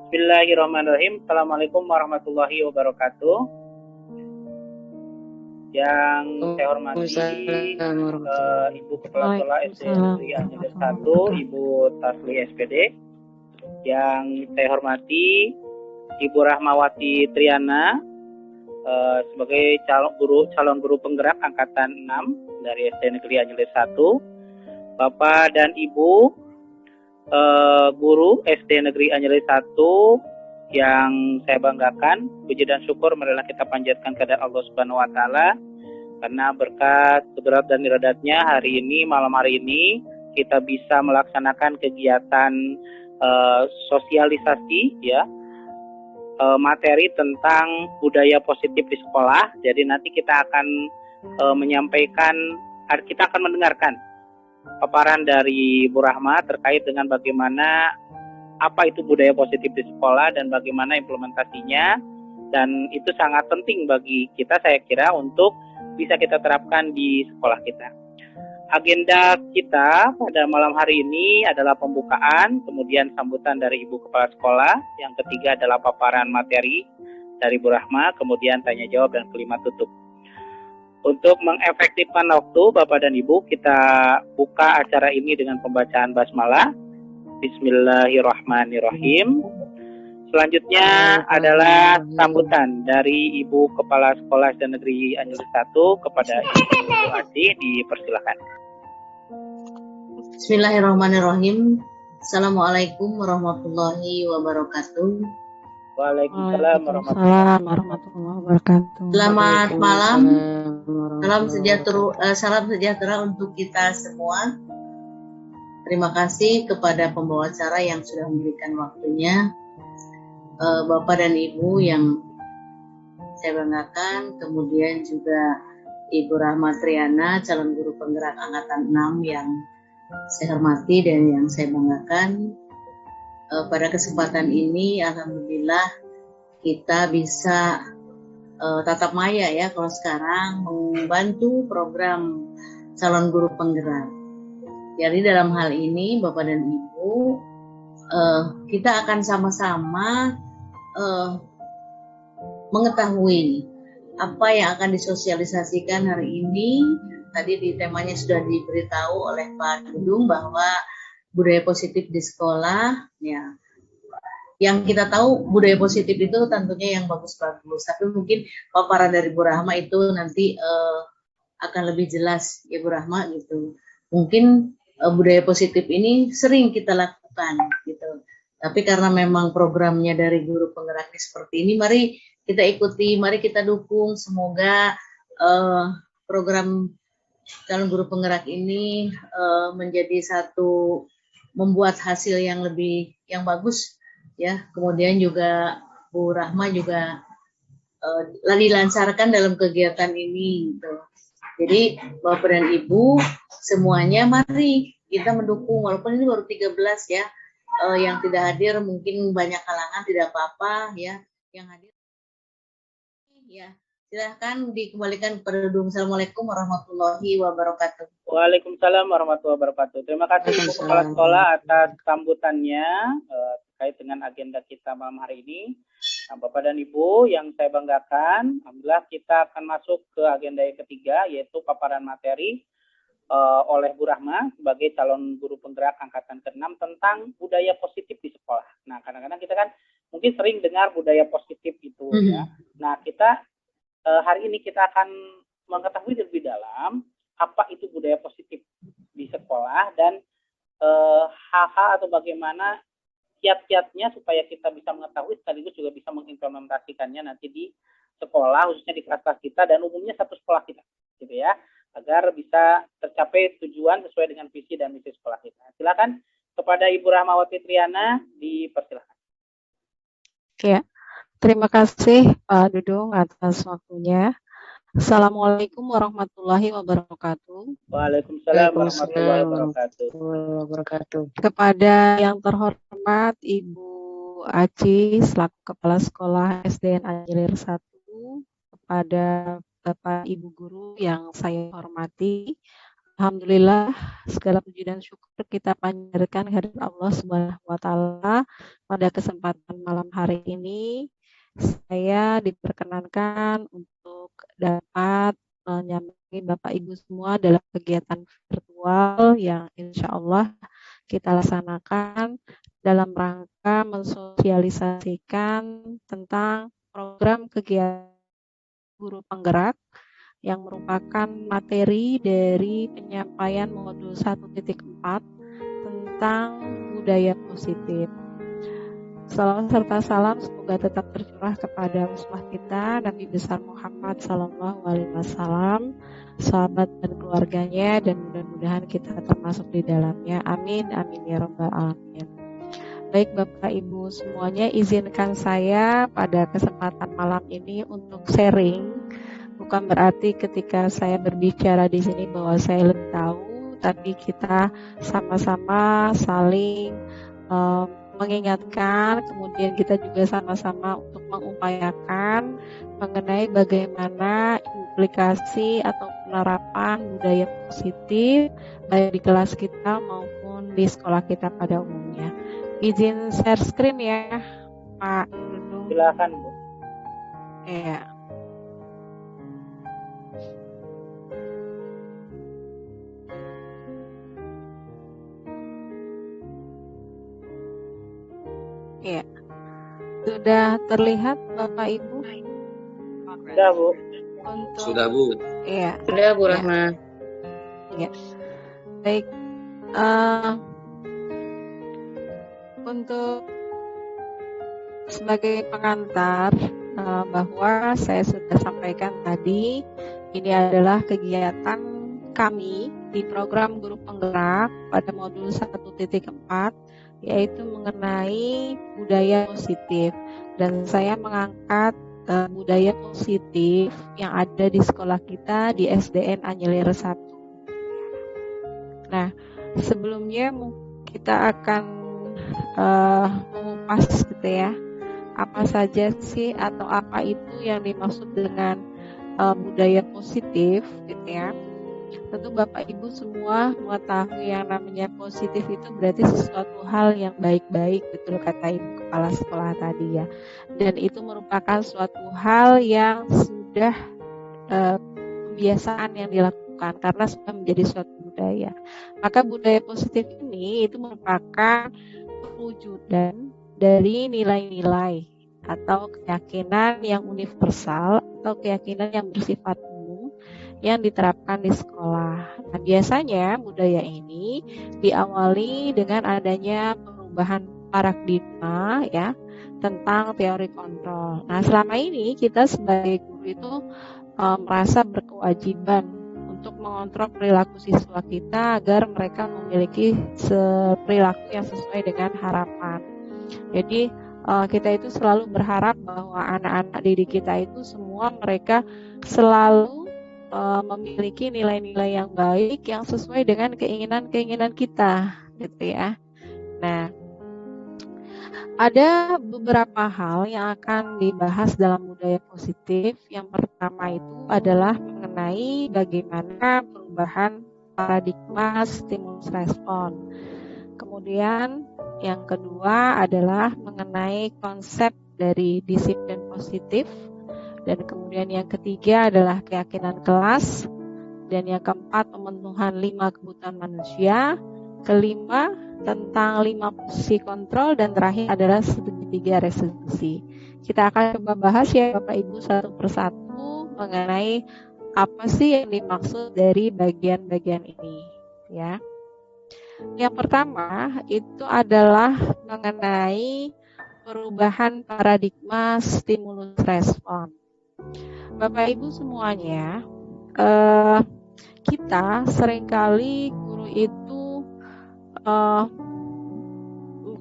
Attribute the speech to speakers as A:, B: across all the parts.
A: Bismillahirrahmanirrahim. Assalamualaikum warahmatullahi wabarakatuh. Yang saya hormati Ibu Kepala Sekolah SD Negeri Anjelir 1, Ibu Tasli SPD. Yang saya hormati Ibu Rahmawati Triana sebagai calon guru penggerak angkatan 6 dari SD Negeri Anjelir 1. Bapak dan Ibu guru SD Negeri Anjelir 1 yang saya banggakan, puji dan syukur marilah kita panjatkan kepada Allah Subhanahu wa taala karena berkat kudrat dan iradatnya malam hari ini kita bisa melaksanakan kegiatan sosialisasi materi tentang budaya positif di sekolah. Jadi nanti kita akan mendengarkan paparan dari Bu Rahma terkait dengan bagaimana apa itu budaya positif di sekolah dan bagaimana implementasinya, dan itu sangat penting bagi kita, saya kira, untuk bisa kita terapkan di sekolah kita. Agenda kita pada malam hari ini adalah pembukaan, kemudian sambutan dari Ibu Kepala Sekolah, yang ketiga adalah paparan materi dari Bu Rahma, kemudian tanya jawab, dan kelima tutup. Untuk mengefektifkan waktu, Bapak dan Ibu, kita buka acara ini dengan pembacaan basmalah. Bismillahirrahmanirrahim. Selanjutnya adalah sambutan dari Ibu Kepala Sekolah SD Negeri Anjelir 1 kepada Ibu Adi, dipersilakan.
B: Bismillahirrahmanirrahim. Assalamualaikum warahmatullahi wabarakatuh.
A: Waalaikumsalam warahmatullahi
C: wabarakatuh.
B: Selamat malam. Salam sejahtera untuk kita semua. Terima kasih kepada pembawa acara yang sudah memberikan waktunya. Bapak dan Ibu yang saya banggakan, kemudian juga Ibu Rahma Triana, calon guru penggerak angkatan 6 yang saya hormati dan yang saya banggakan. Pada kesempatan ini alhamdulillah kita bisa tatap maya ya kalau sekarang membantu program calon guru penggerak. Jadi dalam hal ini Bapak dan Ibu kita akan sama-sama mengetahui apa yang akan disosialisasikan hari ini. Tadi di temanya sudah diberitahu oleh Pak Dudung bahwa budaya positif di sekolah, ya. Yang kita tahu budaya positif itu tentunya yang bagus-bagus, tapi mungkin paparan dari Bu Rahma itu nanti akan lebih jelas ya Bu Rahma gitu. Mungkin budaya positif ini sering kita lakukan gitu, tapi karena memang programnya dari guru penggerak seperti ini, mari kita ikuti, mari kita dukung. Semoga program calon guru penggerak ini menjadi satu, membuat hasil yang bagus ya. Kemudian juga Bu Rahma juga dilancarkan dalam kegiatan ini gitu. Jadi Bapak dan Ibu semuanya mari kita mendukung, walaupun ini baru 13 ya, yang tidak hadir mungkin banyak kalangan, tidak apa-apa ya, yang hadir ya. Silahkan dikembalikan kepada Dudung. Assalamualaikum warahmatullahi wabarakatuh.
A: Waalaikumsalam warahmatullahi wabarakatuh. Terima kasih Ibu Kepala Sekolah atas sambutannya terkait dengan agenda kita malam hari ini. Nah, Bapak dan Ibu yang saya banggakan, alhamdulillah kita akan masuk ke agenda yang ketiga, yaitu paparan materi oleh Bu Rahma sebagai calon guru penggerak angkatan ke-6 tentang budaya positif di sekolah. Nah, kadang-kadang kita kan mungkin sering dengar budaya positif itu ya. Nah, kita hari ini kita akan mengetahui lebih dalam apa itu budaya positif di sekolah dan hal-hal atau bagaimana kiat-kiatnya supaya kita bisa mengetahui sekaligus juga bisa mengimplementasikannya nanti di sekolah, khususnya di kelas-kelas kita dan umumnya satu sekolah kita, gitu ya, agar bisa tercapai tujuan sesuai dengan visi dan misi sekolah kita. Silakan kepada Ibu Rahmawati Triana, dipersilakan.
C: Ya, terima kasih Pak Dudung atas waktunya. Assalamualaikum warahmatullahi wabarakatuh.
A: Waalaikumsalam warahmatullahi wabarakatuh.
C: Kepada yang terhormat Ibu Aci selaku Kepala Sekolah SDN Anjelir 1, kepada Bapak Ibu Guru yang saya hormati, Alhamdulillah, segala puji dan syukur kita panjatkan kehadirat Allah Subhanahu wa Ta'ala. Pada kesempatan malam hari ini, saya diperkenankan untuk dapat menyambangi Bapak Ibu semua dalam kegiatan virtual yang insya Allah kita laksanakan dalam rangka mensosialisasikan tentang program kegiatan guru penggerak yang merupakan materi dari penyampaian modul 1.4 tentang budaya positif. Salam serta salam semoga tetap tercurah kepada uswah kita Nabi besar Muhammad Sallallahu Alaihi Wasallam, sahabat dan keluarganya, dan mudah-mudahan kita termasuk di dalamnya. Amin, amin ya rabbal alamin. Baik Bapak Ibu semuanya, izinkan saya pada kesempatan malam ini untuk sharing. Bukan berarti ketika saya berbicara di sini bahwa saya lebih tahu, tapi kita sama-sama saling mengingatkan, kemudian kita juga sama-sama untuk mengupayakan mengenai bagaimana implikasi atau penerapan budaya positif baik di kelas kita maupun di sekolah kita pada umumnya. Izin share screen ya, Pak Dudung.
A: Silakan, Bu.
C: Iya. Iya. Sudah terlihat Bapak Ibu?
A: Sudah, Bu.
D: Sudah, Bu.
C: Iya.
B: Sudah, Bu Rahma.
C: Iya. Baik. Untuk sebagai pengantar bahwa saya sudah sampaikan tadi, ini adalah kegiatan kami di program guru penggerak pada modul 1.4, yaitu mengenai budaya positif, dan saya mengangkat budaya positif yang ada di sekolah kita di SDN Anyelir 1. Nah, sebelumnya kita akan mengupas gitu ya, apa saja sih atau apa itu yang dimaksud dengan budaya positif gitu ya. Tentu Bapak Ibu semua mengetahui yang namanya positif itu berarti sesuatu hal yang baik-baik, betul kata Ibu Kepala Sekolah tadi ya. Dan itu merupakan suatu hal yang sudah kebiasaan yang dilakukan karena sudah menjadi suatu budaya. Maka budaya positif ini itu merupakan perwujudan dari nilai-nilai atau keyakinan yang universal atau keyakinan yang bersifat umum yang diterapkan di sekolah. Nah, biasanya budaya ini diawali dengan adanya perubahan paradigma ya tentang teori kontrol. Nah, selama ini kita sebagai guru itu merasa berkewajiban untuk mengontrol perilaku siswa kita agar mereka memiliki perilaku yang sesuai dengan harapan. Jadi kita itu selalu berharap bahwa anak-anak didik kita itu semua mereka selalu memiliki nilai-nilai yang baik yang sesuai dengan keinginan-keinginan kita, gitu ya. Nah, ada beberapa hal yang akan dibahas dalam budaya positif. Yang pertama itu adalah mengenai bagaimana perubahan paradigma stimulus respon. Kemudian yang kedua adalah mengenai konsep dari disiplin positif. Dan kemudian yang ketiga adalah keyakinan kelas. Dan yang keempat pemenuhan 5 kebutuhan manusia. Kelima tentang 5 posisi kontrol. Dan terakhir adalah segitiga restitusi. Kita akan coba bahas ya Bapak Ibu satu persatu mengenai apa sih yang dimaksud dari bagian-bagian ini ya. Yang pertama itu adalah mengenai perubahan paradigma stimulus respon. Bapak Ibu semuanya, kita seringkali guru itu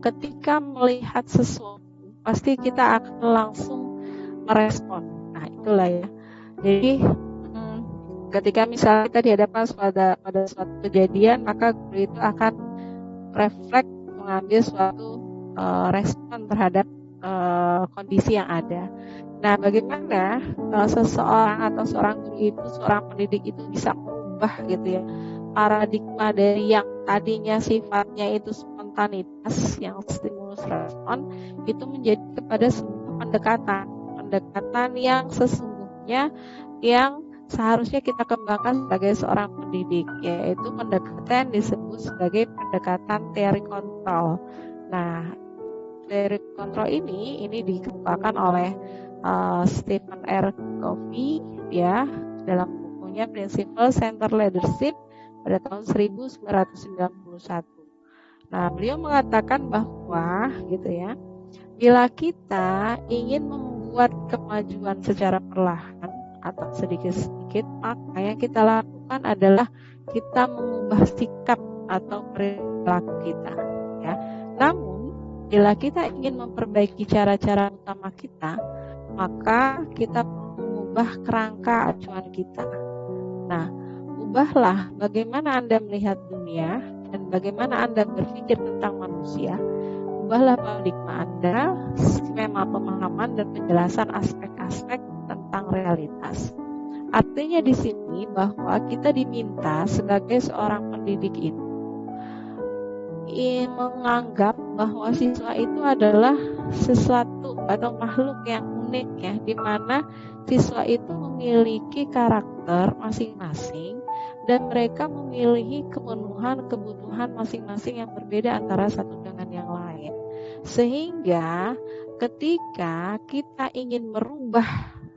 C: ketika melihat sesuatu pasti kita akan langsung merespon. Nah itulah ya. Jadi ketika misalnya kita dihadapkan pada suatu kejadian, maka guru itu akan refleks mengambil suatu respon terhadap kondisi yang ada. Nah, bagaimana seseorang atau seorang guru itu, seorang pendidik itu bisa merubah gitu ya paradigma dari yang tadinya sifatnya itu spontanitas, yang stimulus respon, itu menjadi kepada sebuah pendekatan yang sesungguhnya yang seharusnya kita kembangkan sebagai seorang pendidik, yaitu pendekatan disebut sebagai pendekatan teori kontrol. Nah, teori kontrol ini dikemukakan oleh Stephen R. Covey ya dalam bukunya Principle Centered Leadership pada tahun 1991. Nah, beliau mengatakan bahwa gitu ya, bila kita ingin membuat kemajuan secara perlahan atau sedikit-sedikit, maka yang kita lakukan adalah kita mengubah sikap atau perilaku kita ya. Namun bila kita ingin memperbaiki cara-cara utama kita, maka kita perlu mengubah kerangka acuan kita. Nah, ubahlah bagaimana Anda melihat dunia dan bagaimana Anda berpikir tentang manusia. Ubahlah paradigma Anda, skema pemahaman dan penjelasan aspek-aspek tentang realitas. Artinya di sini bahwa kita diminta sebagai seorang pendidik itu menganggap bahwa siswa itu adalah sesuatu atau makhluk yang unik ya, di mana siswa itu memiliki karakter masing-masing dan mereka memiliki kebutuhan masing-masing yang berbeda antara satu dengan yang lain. Sehingga ketika kita ingin merubah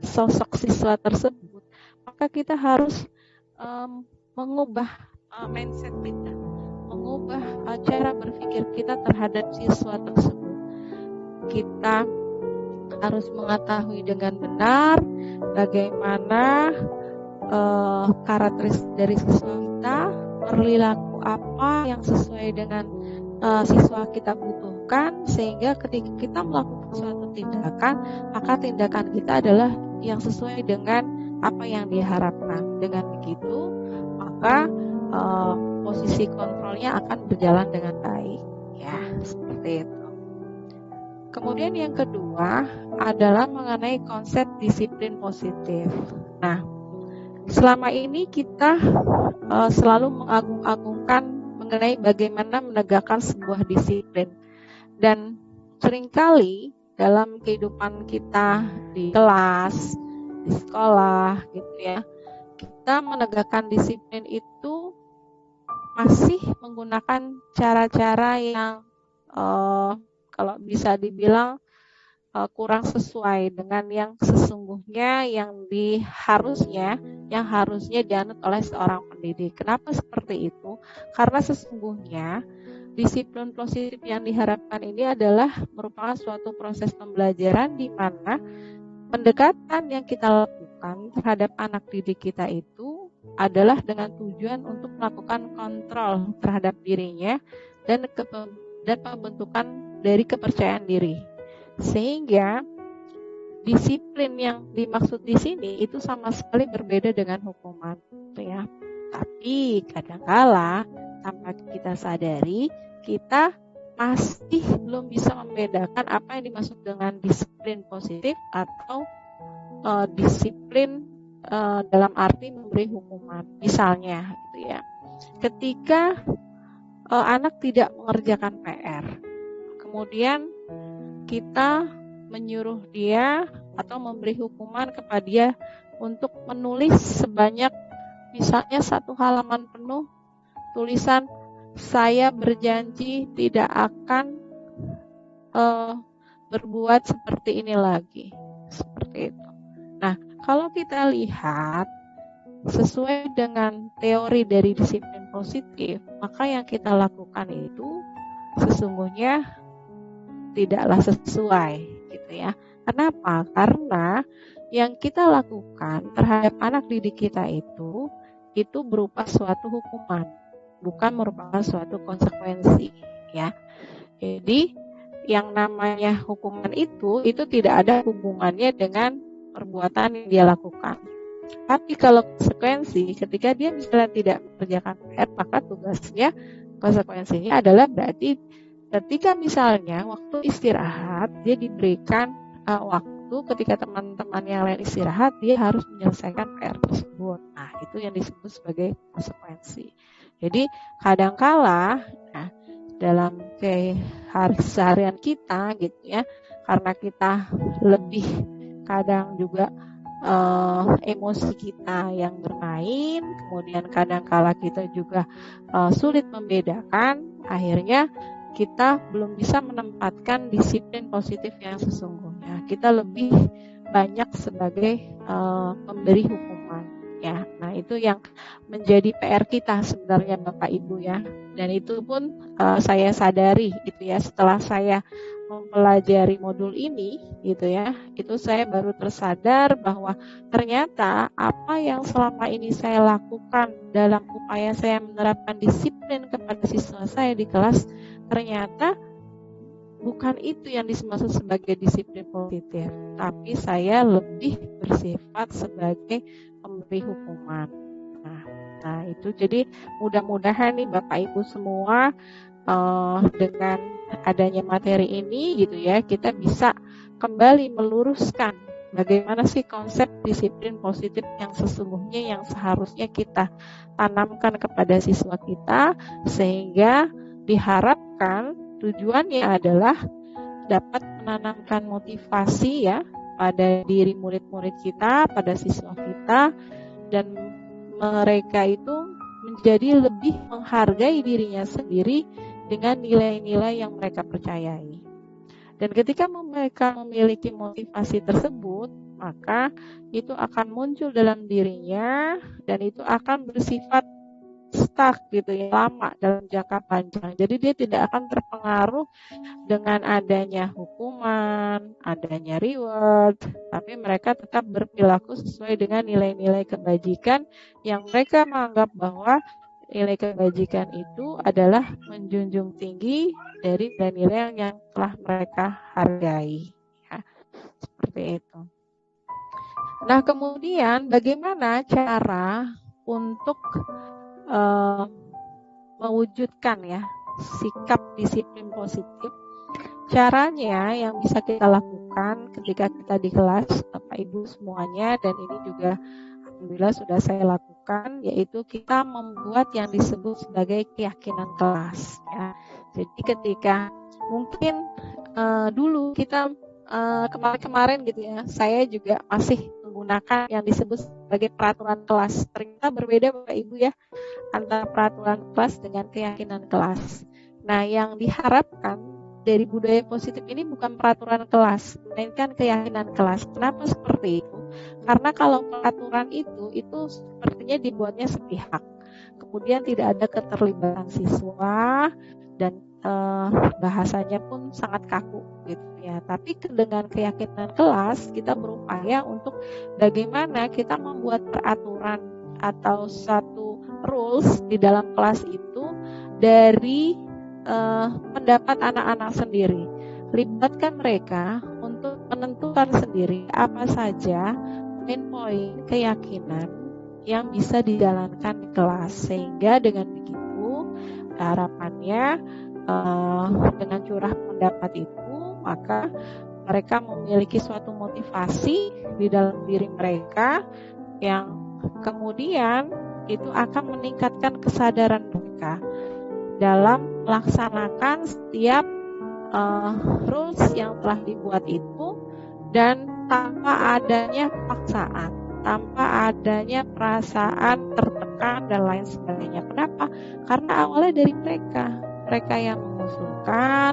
C: sosok siswa tersebut, maka kita harus mengubah mindset kita, mengubah cara berpikir kita terhadap siswa tersebut. Kita harus mengetahui dengan benar bagaimana karakteristik dari siswa kita, perilaku apa yang sesuai dengan siswa kita butuhkan, sehingga ketika kita melakukan suatu tindakan, maka tindakan kita adalah yang sesuai dengan apa yang diharapkan. Dengan begitu, maka posisi kontrolnya akan berjalan dengan baik, ya seperti itu. Kemudian yang kedua adalah mengenai konsep disiplin positif. Nah, selama ini kita selalu mengagung-agungkan mengenai bagaimana menegakkan sebuah disiplin, dan seringkali dalam kehidupan kita di kelas, di sekolah gitu ya, kita menegakkan disiplin itu masih menggunakan cara-cara yang kalau bisa dibilang kurang sesuai dengan yang sesungguhnya yang harusnya dianut oleh seorang pendidik. Kenapa seperti itu? Karena sesungguhnya disiplin positif yang diharapkan ini adalah merupakan suatu proses pembelajaran di mana pendekatan yang kita lakukan terhadap anak didik kita itu adalah dengan tujuan untuk melakukan kontrol terhadap dirinya dan pembentukan dari kepercayaan diri. Sehingga disiplin yang dimaksud di sini itu sama sekali berbeda dengan hukuman, ya. Tapi kadangkala tanpa kita sadari, kita masih belum bisa membedakan apa yang dimaksud dengan disiplin positif atau disiplin dalam arti memberi hukuman. Misalnya, gitu ya, ketika anak tidak mengerjakan PR, kemudian kita menyuruh dia atau memberi hukuman kepada dia untuk menulis sebanyak misalnya 1 halaman penuh tulisan "Saya berjanji tidak akan berbuat seperti ini lagi", seperti itu. Nah, kalau kita lihat sesuai dengan teori dari disiplin positif, maka yang kita lakukan itu sesungguhnya tidaklah sesuai, gitu ya. Kenapa? Karena yang kita lakukan terhadap anak didik kita itu berupa suatu hukuman, bukan merupakan suatu konsekuensi, ya. Jadi yang namanya hukuman itu tidak ada hubungannya dengan perbuatan yang dia lakukan. Tapi kalau konsekuensi, ketika dia misalnya tidak mengerjakan PR, maka tugasnya, konsekuensinya adalah berarti ketika misalnya waktu istirahat, dia diberikan waktu ketika teman-teman yang lain istirahat, dia harus menyelesaikan PR tersebut. Nah, itu yang disebut sebagai konsekuensi. Jadi kadangkala dalam keseharian kita gitu ya, karena kita lebih kadang juga emosi kita yang bermain, kemudian kadangkala kita juga sulit membedakan, akhirnya kita belum bisa menempatkan disiplin positif yang sesungguhnya. Kita lebih banyak sebagai pemberi hukuman ya. Nah, itu yang menjadi PR kita sebenarnya Bapak Ibu ya. Dan itu pun saya sadari gitu ya, setelah saya mempelajari modul ini gitu ya, itu saya baru tersadar bahwa ternyata apa yang selama ini saya lakukan dalam upaya saya menerapkan disiplin kepada siswa saya di kelas, ternyata bukan itu yang dimaksud sebagai disiplin positif, tapi saya lebih bersifat sebagai pemberi hukuman. Nah itu jadi mudah-mudahan nih Bapak Ibu semua dengan adanya materi ini gitu ya, kita bisa kembali meluruskan bagaimana sih konsep disiplin positif yang sesungguhnya yang seharusnya kita tanamkan kepada siswa kita, sehingga diharapkan tujuannya adalah dapat menanamkan motivasi ya pada diri murid-murid kita, pada siswa kita, dan mereka itu menjadi lebih menghargai dirinya sendiri dengan nilai-nilai yang mereka percayai. Dan ketika mereka memiliki motivasi tersebut, maka itu akan muncul dalam dirinya dan itu akan bersifat stuck gitu ya, lama dalam jangka panjang. Jadi dia tidak akan terpengaruh dengan adanya hukuman, adanya reward, tapi mereka tetap berperilaku sesuai dengan nilai-nilai kebajikan yang mereka menganggap bahwa nilai kebajikan itu adalah menjunjung tinggi dari nilai-nilai yang telah mereka hargai. Ya, seperti itu. Nah, kemudian bagaimana cara untuk mewujudkan ya sikap disiplin positif? Caranya yang bisa kita lakukan ketika kita di kelas, Bapak Ibu semuanya, dan ini juga alhamdulillah sudah saya lakukan, yaitu kita membuat yang disebut sebagai keyakinan kelas ya. Jadi ketika mungkin dulu kita kemarin-kemarin gitu ya, saya juga masih menggunakan yang disebut sebagai peraturan kelas. Ternyata berbeda Bapak Ibu ya antara peraturan kelas dengan keyakinan kelas. Nah, yang diharapkan dari budaya positif ini bukan peraturan kelas, melainkan keyakinan kelas. Kenapa seperti itu? Karena kalau peraturan itu sepertinya dibuatnya sepihak. Kemudian tidak ada keterlibatan siswa dan bahasanya pun sangat kaku gitu ya. Tapi dengan keyakinan kelas kita berupaya untuk bagaimana kita membuat peraturan atau satu rules di dalam kelas itu dari pendapat anak-anak sendiri. Libatkan mereka untuk menentukan sendiri apa saja poin-poin keyakinan yang bisa dijalankan di kelas, sehingga dengan begitu harapannya dengan curah pendapat itu maka mereka memiliki suatu motivasi di dalam diri mereka yang kemudian itu akan meningkatkan kesadaran mereka dalam melaksanakan setiap rules yang telah dibuat itu, dan tanpa adanya paksaan, tanpa adanya perasaan tertekan dan lain sebagainya. Kenapa? Karena awalnya dari mereka yang mengusulkan,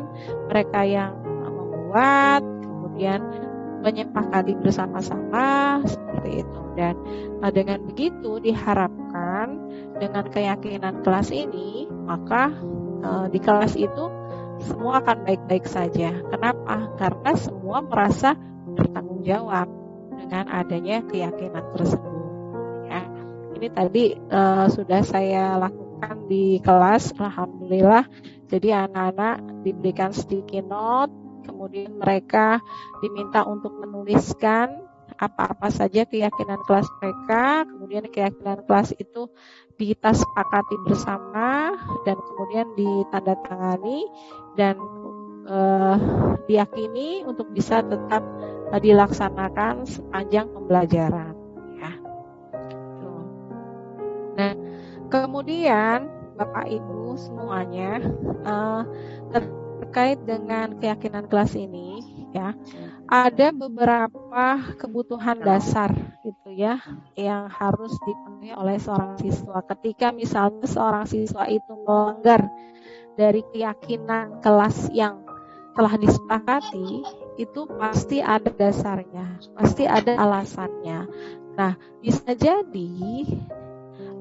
C: mereka yang membuat, kemudian menyepakati bersama-sama seperti itu. Dan dengan begitu diharapkan dengan keyakinan kelas ini, maka di kelas itu semua akan baik-baik saja. Kenapa? Karena semua merasa bertanggung jawab dengan adanya keyakinan tersebut. Ya, ini tadi sudah saya lakukan di kelas, alhamdulillah. Jadi anak-anak diberikan sticky note, kemudian mereka diminta untuk menuliskan apa-apa saja keyakinan kelas mereka, kemudian keyakinan kelas itu kita sepakati bersama dan kemudian ditandatangani dan diyakini untuk bisa tetap dilaksanakan sepanjang pembelajaran. Ya. Nah, kemudian Bapak Ibu semuanya terkait dengan keyakinan kelas ini, ya, ada beberapa kebutuhan dasar gitu ya yang harus dipenuhi oleh seorang siswa. Ketika misalnya seorang siswa itu melanggar dari keyakinan kelas yang telah disepakati, itu pasti ada dasarnya, pasti ada alasannya. Nah, bisa jadi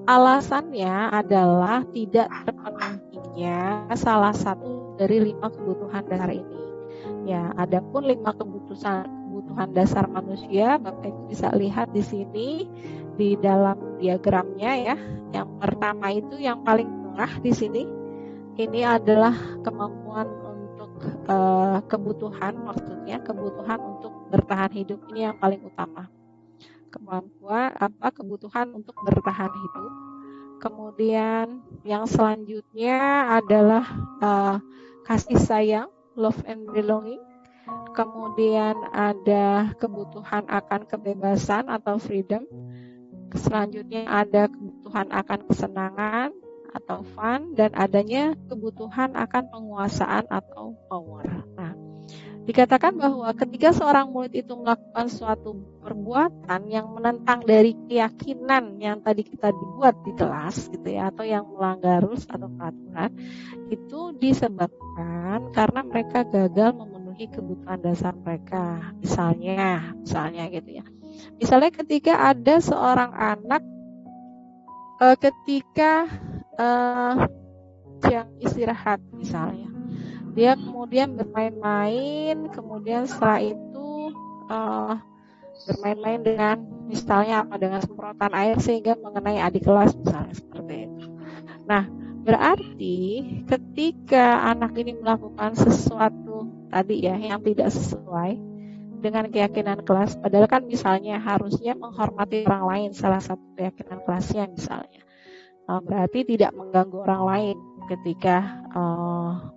C: alasannya adalah tidak terpenuhinya salah satu dari 5 kebutuhan dasar ini. Ya, adapun 5 kebutuhan dasar manusia, Bapak Ibu bisa lihat di sini di dalam diagramnya ya. Yang pertama itu yang paling tengah di sini. Ini adalah kemampuan untuk kebutuhan, maksudnya kebutuhan untuk bertahan hidup, ini yang paling utama. Kebutuhan untuk bertahan hidup. Kemudian yang selanjutnya adalah kasih sayang, love and belonging. Kemudian ada kebutuhan akan kebebasan atau freedom. Selanjutnya ada kebutuhan akan kesenangan atau fun, dan adanya kebutuhan akan penguasaan atau power. Nah, dikatakan bahwa ketika seorang murid itu melakukan suatu perbuatan yang menentang dari keyakinan yang tadi kita dibuat di kelas gitu ya, atau yang melanggar rules atau peraturan, itu disebabkan karena mereka gagal memenuhi kebutuhan dasar mereka. Misalnya gitu ya. Misalnya ketika ada seorang anak ketika jam istirahat misalnya, dia kemudian bermain-main, kemudian setelah itu bermain-main dengan misalnya dengan semprotan air sehingga mengenai adik kelas misalnya, seperti itu. Nah, berarti ketika anak ini melakukan sesuatu tadi ya yang tidak sesuai dengan keyakinan kelas, padahal kan misalnya harusnya menghormati orang lain, salah satu keyakinan kelasnya misalnya, berarti tidak mengganggu orang lain ketika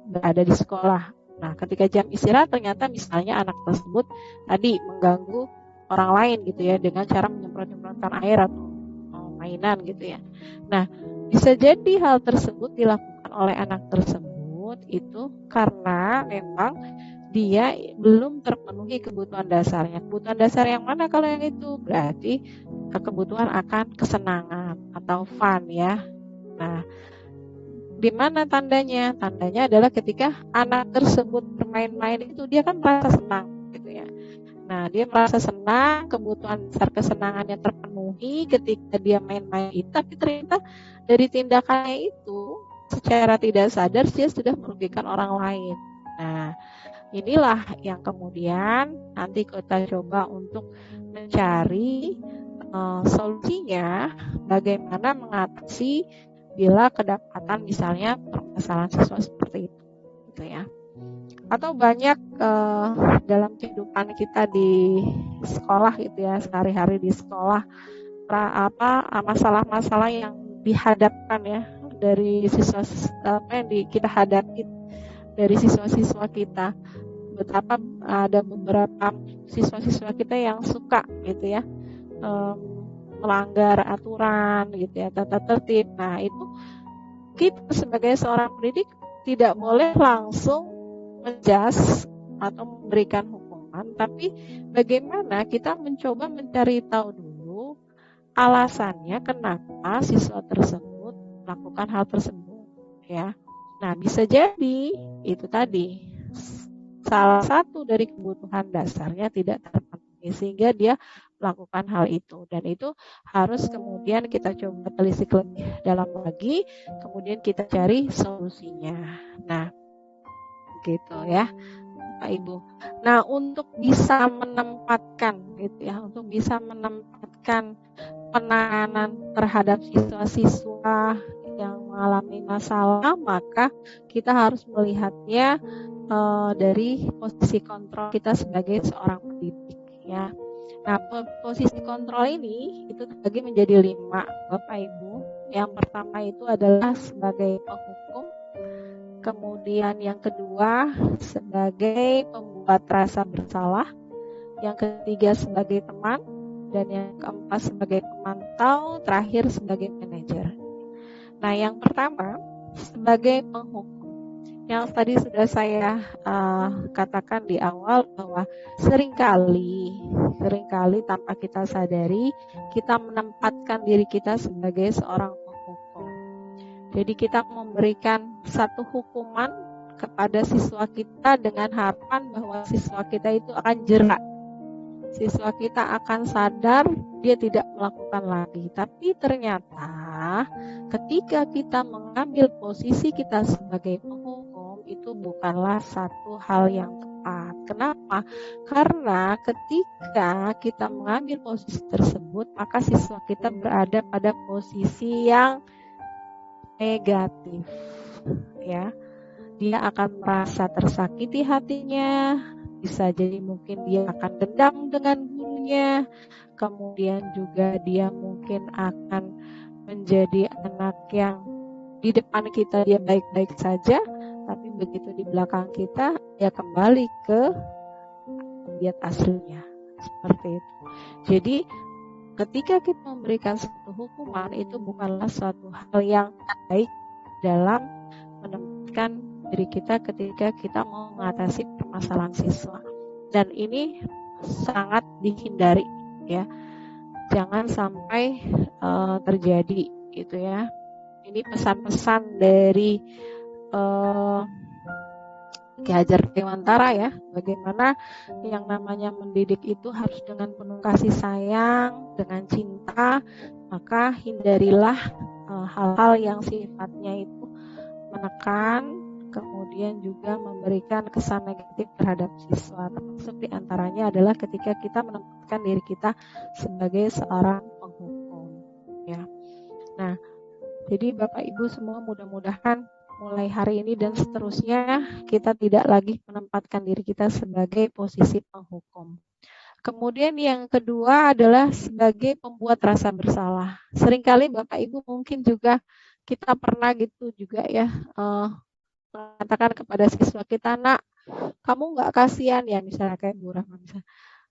C: berada di sekolah. Nah, ketika jam istirahat ternyata misalnya anak tersebut tadi mengganggu orang lain gitu ya dengan cara menyemprot-nyemprotkan air atau mainan gitu ya. Nah, bisa jadi hal tersebut dilakukan oleh anak tersebut itu karena memang dia belum terpenuhi kebutuhan dasarnya. Kebutuhan dasar yang mana kalau yang itu? Berarti kebutuhan akan kesenangan atau fun ya. Nah, di mana tandanya? Tandanya adalah ketika anak tersebut bermain-main itu dia kan merasa senang gitu ya. Nah, dia merasa senang, kebutuhan dasar kesenangannya terpenuhi ketika dia main-main itu, tapi ternyata dari tindakannya itu secara tidak sadar dia sudah merugikan orang lain. Nah, inilah yang kemudian nanti kita coba untuk mencari solusinya bagaimana mengatasi bila kedapatan misalnya permasalahan siswa seperti itu, gitu ya. Atau banyak dalam kehidupan kita di sekolah gitu ya, sehari-hari di sekolah, masalah-masalah yang dihadapkan ya dari siswa kita hadapi dari siswa-siswa kita. Betapa ada beberapa siswa-siswa kita yang suka gitu ya melanggar aturan gitu ya, tata tertib. Nah, itu kita sebagai seorang pendidik tidak boleh langsung menjas atau memberikan hukuman, tapi bagaimana kita mencoba mencari tahu dulu alasannya kenapa siswa tersebut melakukan hal tersebut ya. Nah, bisa jadi itu tadi salah satu dari kebutuhan dasarnya tidak terpenuhi sehingga dia melakukan hal itu, dan itu harus kemudian kita coba telisik lebih dalam lagi, kemudian kita cari solusinya. Nah, gitu ya Pak Ibu. Nah, untuk bisa menempatkan gitu ya, untuk bisa menempatkan penanganan terhadap siswa-siswa yang mengalami masalah, maka kita harus melihatnya dari posisi kontrol kita sebagai seorang pendidik ya. Nah, posisi kontrol ini itu terbagi menjadi 5 Bapak Ibu. Yang pertama itu adalah sebagai penghukum, kemudian yang kedua sebagai pembuat rasa bersalah, yang ketiga sebagai teman, dan yang keempat sebagai pemantau, terakhir sebagai manajer. Nah, yang pertama sebagai penghukum. Yang tadi sudah saya katakan di awal bahwa seringkali tanpa kita sadari kita menempatkan diri kita sebagai seorang penghukum. Jadi kita memberikan satu hukuman kepada siswa kita dengan harapan bahwa siswa kita itu akan jerak. Siswa kita akan sadar dia tidak melakukan lagi. Tapi ternyata ketika kita mengambil posisi kita sebagai penghukum, itu bukanlah satu hal yang tepat. Kenapa? Karena ketika kita mengambil posisi tersebut, maka siswa kita berada pada posisi yang negatif, ya. Dia akan merasa tersakiti hatinya, bisa jadi mungkin dia akan dendam dengan gurunya, kemudian juga dia mungkin akan menjadi anak yang di depan kita dia baik-baik saja, tapi begitu di belakang kita dia kembali ke tabiat aslinya, seperti itu. Jadi ketika kita memberikan suatu hukuman, itu bukanlah suatu hal yang baik dalam menempatkan diri kita ketika kita mau mengatasi permasalahan siswa. Dan ini sangat dihindari, ya. Jangan sampai terjadi, gitu ya. Ini pesan-pesan dari Ki Hajar Dewantara, ya, bagaimana yang namanya mendidik itu harus dengan penuh kasih sayang, dengan cinta. Maka hindarilah hal-hal yang sifatnya itu menekan, kemudian juga memberikan kesan negatif terhadap siswa. Termasuk diantaranya adalah ketika kita menempatkan diri kita sebagai seorang penghukum, ya. Nah, jadi Bapak Ibu semua, mudah-mudahan mulai hari ini dan seterusnya kita tidak lagi menempatkan diri kita sebagai posisi penghukum. Kemudian yang kedua adalah sebagai pembuat rasa bersalah. Seringkali Bapak Ibu mungkin juga kita pernah gitu juga, ya, mengatakan kepada siswa kita, "Nak, kamu nggak kasihan ya," misalnya kayak Bu Rahma misalnya.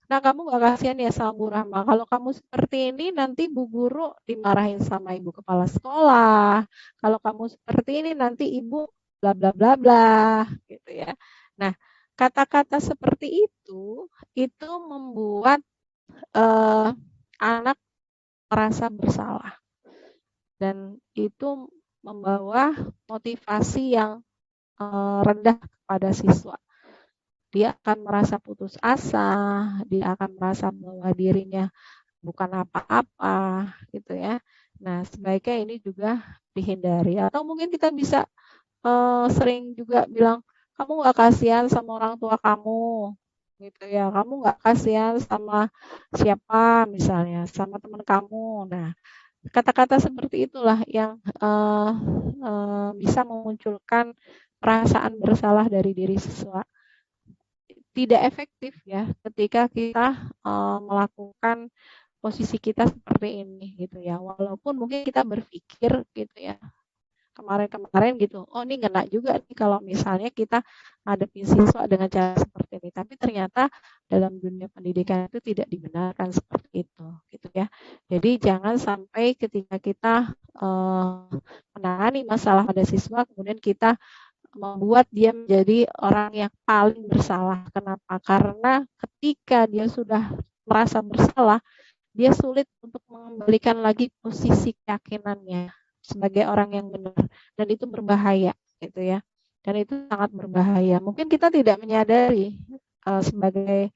C: "Nah, kamu nggak kasihan ya sama Bu Rahma. Kalau kamu seperti ini nanti Bu Guru dimarahin sama Ibu Kepala Sekolah. Kalau kamu seperti ini nanti Ibu bla bla bla bla," gitu ya. Nah, kata-kata seperti itu membuat anak merasa bersalah, dan itu membawa motivasi yang rendah kepada siswa. Dia akan merasa putus asa, dia akan merasa bahwa dirinya bukan apa-apa, gitu ya. Nah, sebaiknya ini juga dihindari. Atau mungkin kita bisa sering juga bilang, "Kamu nggak kasihan sama orang tua kamu," gitu ya. "Kamu nggak kasihan sama siapa misalnya, sama teman kamu." Nah, kata-kata seperti itulah yang bisa memunculkan perasaan bersalah dari diri siswa. Tidak efektif, ya, ketika kita melakukan posisi kita seperti ini, gitu ya. Walaupun mungkin kita berpikir gitu ya, kemarin-kemarin gitu, oh ini ngena juga nih kalau misalnya kita hadapin siswa dengan cara seperti ini. Tapi ternyata dalam dunia pendidikan itu tidak dibenarkan seperti itu, gitu ya. Jadi jangan sampai ketika kita menangani masalah pada siswa, kemudian kita membuat dia menjadi orang yang paling bersalah. Kenapa? Karena ketika dia sudah merasa bersalah, dia sulit untuk mengembalikan lagi posisi keyakinannya sebagai orang yang benar, dan itu berbahaya, gitu ya. Dan itu sangat berbahaya. Mungkin kita tidak menyadari sebagai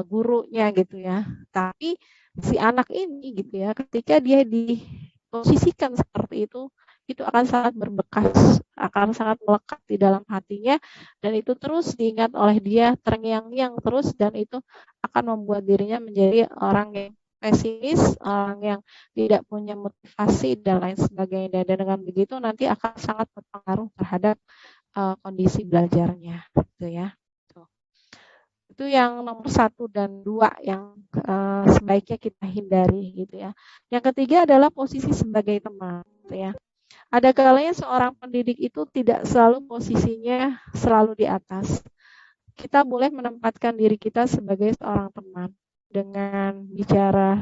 C: gurunya, gitu ya. Tapi si anak ini, gitu ya, ketika dia diposisikan seperti itu akan sangat berbekas, akan sangat melekat di dalam hatinya, dan itu terus diingat oleh dia terngiang-ngiang terus, dan itu akan membuat dirinya menjadi orang yang pesimis, orang yang tidak punya motivasi dan lain sebagainya. Dan dengan begitu nanti akan sangat berpengaruh terhadap kondisi belajarnya, gitu ya. Itu yang nomor 1 dan 2 yang sebaiknya kita hindari, gitu ya. Yang ketiga adalah posisi sebagai teman, gitu ya. Ada kalanya seorang pendidik itu tidak selalu posisinya selalu di atas. Kita boleh menempatkan diri kita sebagai seorang teman dengan bicara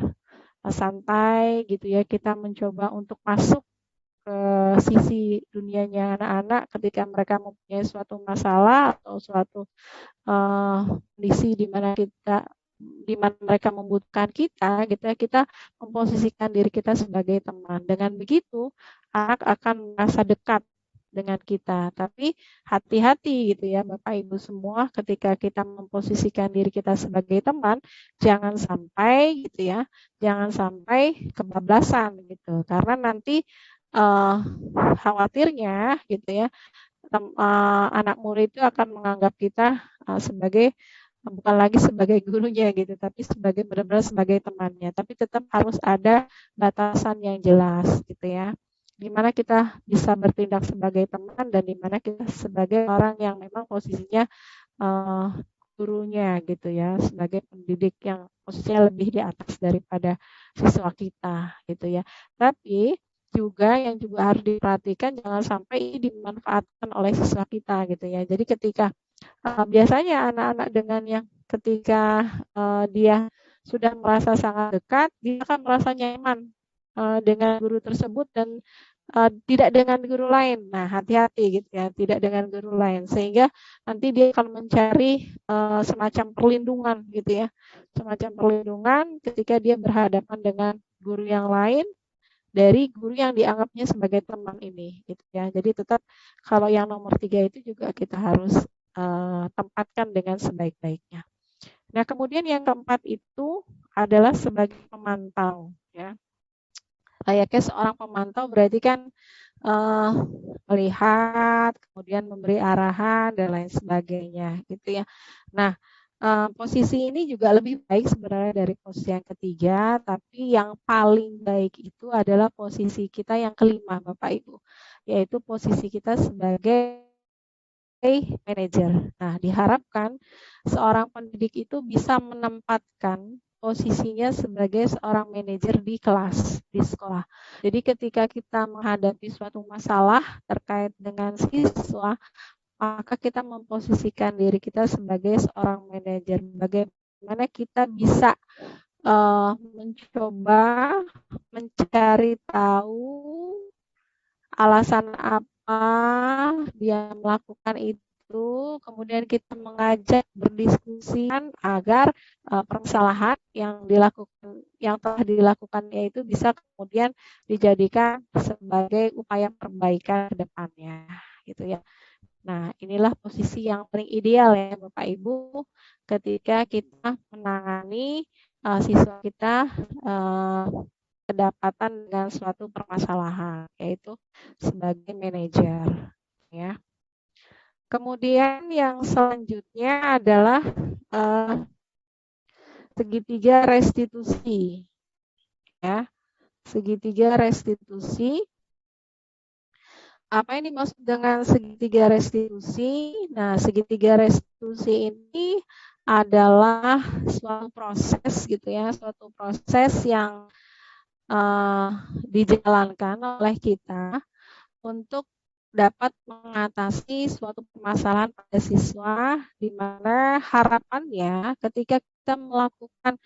C: santai, gitu ya. Kita mencoba untuk masuk ke sisi dunianya anak-anak ketika mereka mempunyai suatu masalah atau suatu kondisi di mana mereka membutuhkan kita gitu ya, kita memposisikan diri kita sebagai teman. Dengan begitu anak akan merasa dekat dengan kita. Tapi hati-hati gitu ya Bapak Ibu semua, ketika kita memposisikan diri kita sebagai teman, jangan sampai gitu ya, jangan sampai kebablasan gitu. Karena nanti khawatirnya gitu ya, anak murid itu akan menganggap kita sebagai bukan lagi sebagai gurunya gitu, tapi sebagai benar-benar sebagai temannya. Tapi tetap harus ada batasan yang jelas gitu ya. Di mana kita bisa bertindak sebagai teman dan di mana kita sebagai orang yang memang posisinya gurunya gitu ya, sebagai pendidik yang posisinya lebih di atas daripada siswa kita gitu ya. Tapi juga yang juga harus diperhatikan jangan sampai dimanfaatkan oleh siswa kita gitu ya. Jadi ketika biasanya anak-anak dengan yang ketika dia sudah merasa sangat dekat, dia akan merasa nyaman dengan guru tersebut dan tidak dengan guru lain. Nah, hati-hati gitu ya, tidak dengan guru lain. Sehingga nanti dia akan mencari semacam perlindungan gitu ya. Semacam perlindungan ketika dia berhadapan dengan guru yang lain dari guru yang dianggapnya sebagai teman ini gitu ya. Jadi tetap kalau yang nomor 3 itu juga kita harus tempatkan dengan sebaik-baiknya. Nah, kemudian yang keempat itu adalah sebagai pemantau ya. Layaknya seorang pemantau berarti kan melihat, kemudian memberi arahan dan lain sebagainya gitu ya. Nah, posisi ini juga lebih baik sebenarnya dari posisi yang ketiga, tapi yang paling baik itu adalah posisi kita yang kelima, Bapak Ibu, yaitu posisi kita sebagai manajer. Nah, diharapkan seorang pendidik itu bisa menempatkan posisinya sebagai seorang manajer di kelas, di sekolah. Jadi ketika kita menghadapi suatu masalah terkait dengan siswa, maka kita memposisikan diri kita sebagai seorang manajer. Bagaimana kita bisa mencoba mencari tahu alasan apa dia melakukan itu, kemudian kita mengajak berdiskusi agar permasalahan yang telah dilakukannya itu bisa kemudian dijadikan sebagai upaya perbaikan ke depannya, gitu ya. Nah, inilah posisi yang paling ideal ya Bapak Ibu ketika kita menangani siswa kita kedapatan dengan suatu permasalahan, yaitu sebagai manajer ya. Kemudian yang selanjutnya adalah segitiga restitusi ya. Segitiga restitusi. Apa yang dimaksud dengan segitiga restitusi? Nah, segitiga restitusi ini adalah suatu proses gitu ya, suatu proses yang dijalankan oleh kita untuk dapat mengatasi suatu permasalahan pada siswa, di mana harapannya ketika kita melakukan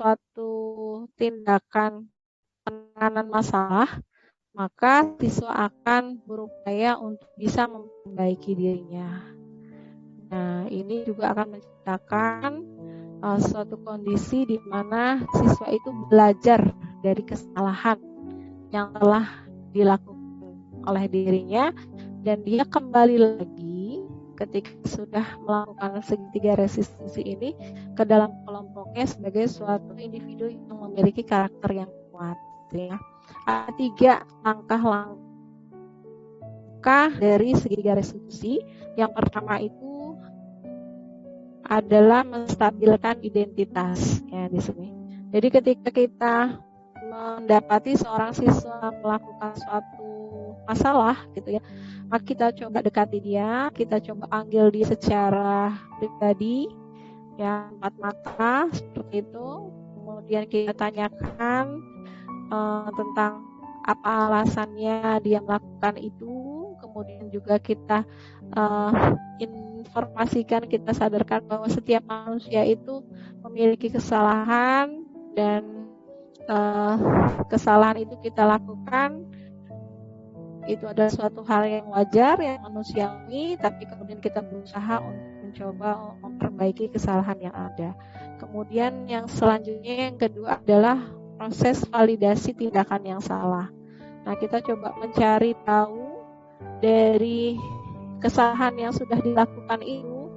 C: suatu tindakan penanganan masalah, maka siswa akan berupaya untuk bisa memperbaiki dirinya. Nah, ini juga akan menciptakan suatu kondisi di mana siswa itu belajar dari kesalahan yang telah dilakukan oleh dirinya dan dia kembali lagi ketika sudah melakukan segitiga restitusi ini ke dalam kelompoknya sebagai suatu individu yang memiliki karakter yang kuat, ya. Ada 3 langkah dari segitiga restitusi. Yang pertama itu adalah menstabilkan identitas ya di sini. Jadi ketika kita mendapati seorang siswa melakukan suatu masalah gitu ya, maka kita coba dekati dia, kita coba panggil dia secara pribadi ya, 4 mata seperti itu. Kemudian kita tanyakan tentang apa alasannya dia melakukan itu. Kemudian juga kita informasikan, kita sadarkan bahwa setiap manusia itu memiliki kesalahan dan kesalahan itu kita lakukan itu adalah suatu hal yang wajar, yang manusiawi, tapi kemudian kita berusaha untuk mencoba memperbaiki kesalahan yang ada. Kemudian yang selanjutnya, yang kedua adalah proses validasi tindakan yang salah. Nah, kita coba mencari tahu dari kesalahan yang sudah dilakukan itu,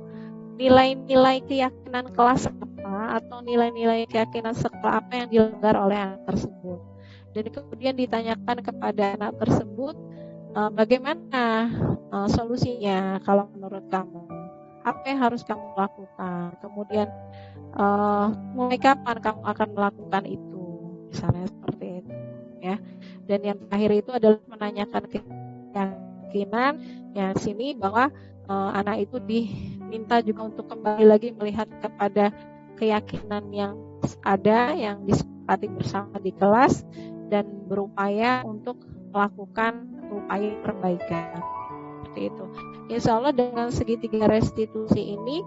C: nilai-nilai keyakinan kelas apa atau nilai-nilai keyakinan sekolah apa yang dilanggar oleh anak tersebut. Dan kemudian ditanyakan kepada anak tersebut, bagaimana solusinya kalau menurut kamu, apa yang harus kamu lakukan, kemudian mulai kapan kamu akan melakukan itu, misalnya seperti itu ya. Dan yang terakhir itu adalah menanyakan keyakinan yang sini bahwa anak itu diminta juga untuk kembali lagi melihat kepada keyakinan yang ada, yang disepakati bersama di kelas, dan berupaya untuk melakukan upaya perbaikan seperti itu. Insya Allah dengan segitiga restitusi ini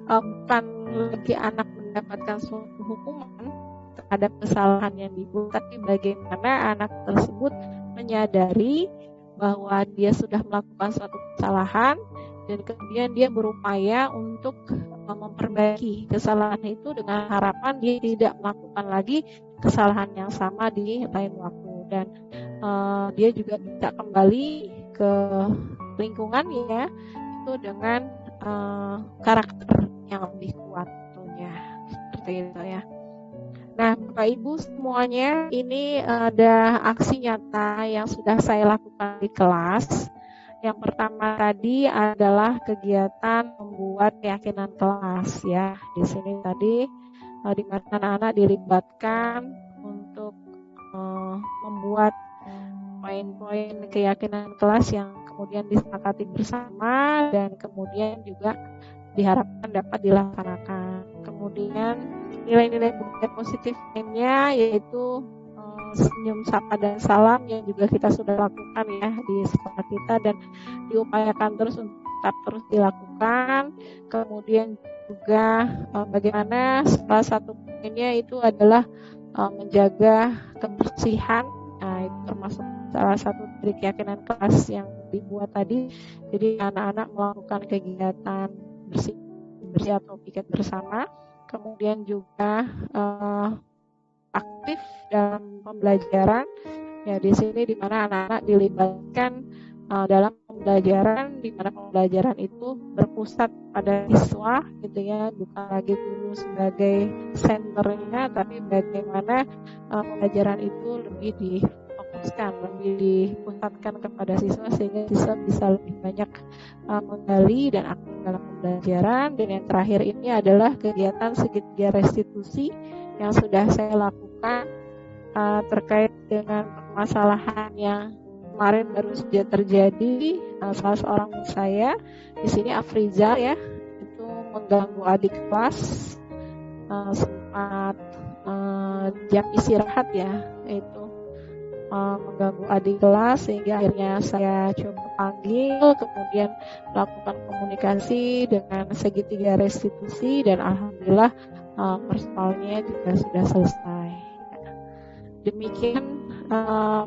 C: bukan lagi anak mendapatkan suatu hukuman terhadap kesalahan yang dibuat, tapi bagaimana anak tersebut menyadari bahwa dia sudah melakukan suatu kesalahan dan kemudian dia berupaya untuk memperbaiki kesalahan itu dengan harapan dia tidak melakukan lagi kesalahan yang sama di lain waktu, dan dia juga bisa kembali ke lingkungan ya itu dengan karakter yang lebih kuat tentunya, seperti itu ya. Nah, Bapak Ibu semuanya, ini ada aksi nyata yang sudah saya lakukan di kelas. Yang pertama tadi adalah kegiatan membuat keyakinan kelas ya. Di sini tadi di mana anak-anak dilibatkan untuk membuat poin-poin keyakinan kelas yang kemudian disepakati bersama dan kemudian juga diharapkan dapat dilaksanakan. Kemudian nilai-nilai budaya positif lainnya yaitu senyum, sapa, dan salam yang juga kita sudah lakukan ya di sekolah kita dan diupayakan terus untuk tetap terus dilakukan. Kemudian juga bagaimana salah satu poinnya itu adalah menjaga kebersihan. Nah, itu termasuk salah satu dari keyakinan kelas yang dibuat tadi. Jadi anak-anak melakukan kegiatan bersih atau piket bersama. Kemudian juga aktif dalam pembelajaran ya, di sini di mana anak-anak dilibatkan dalam pembelajaran, di mana pembelajaran itu berpusat pada siswa gitu ya, bukan lagi guru sebagai senternya, tapi bagaimana pembelajaran itu lebih difokuskan, lebih dipusatkan kepada siswa sehingga siswa bisa lebih banyak menggali dan aktif dalam pembelajaran. Dan yang terakhir ini adalah kegiatan segitiga restitusi yang sudah saya lakukan terkait dengan permasalahan yang kemarin baru saja terjadi. Salah seorang saya di sini, Afrizal ya, itu mengganggu adik kelas sempat jam istirahat ya, itu mengganggu adik kelas sehingga akhirnya saya coba panggil, kemudian melakukan komunikasi dengan segitiga restitusi dan alhamdulillah persoalannya juga sudah selesai. Demikian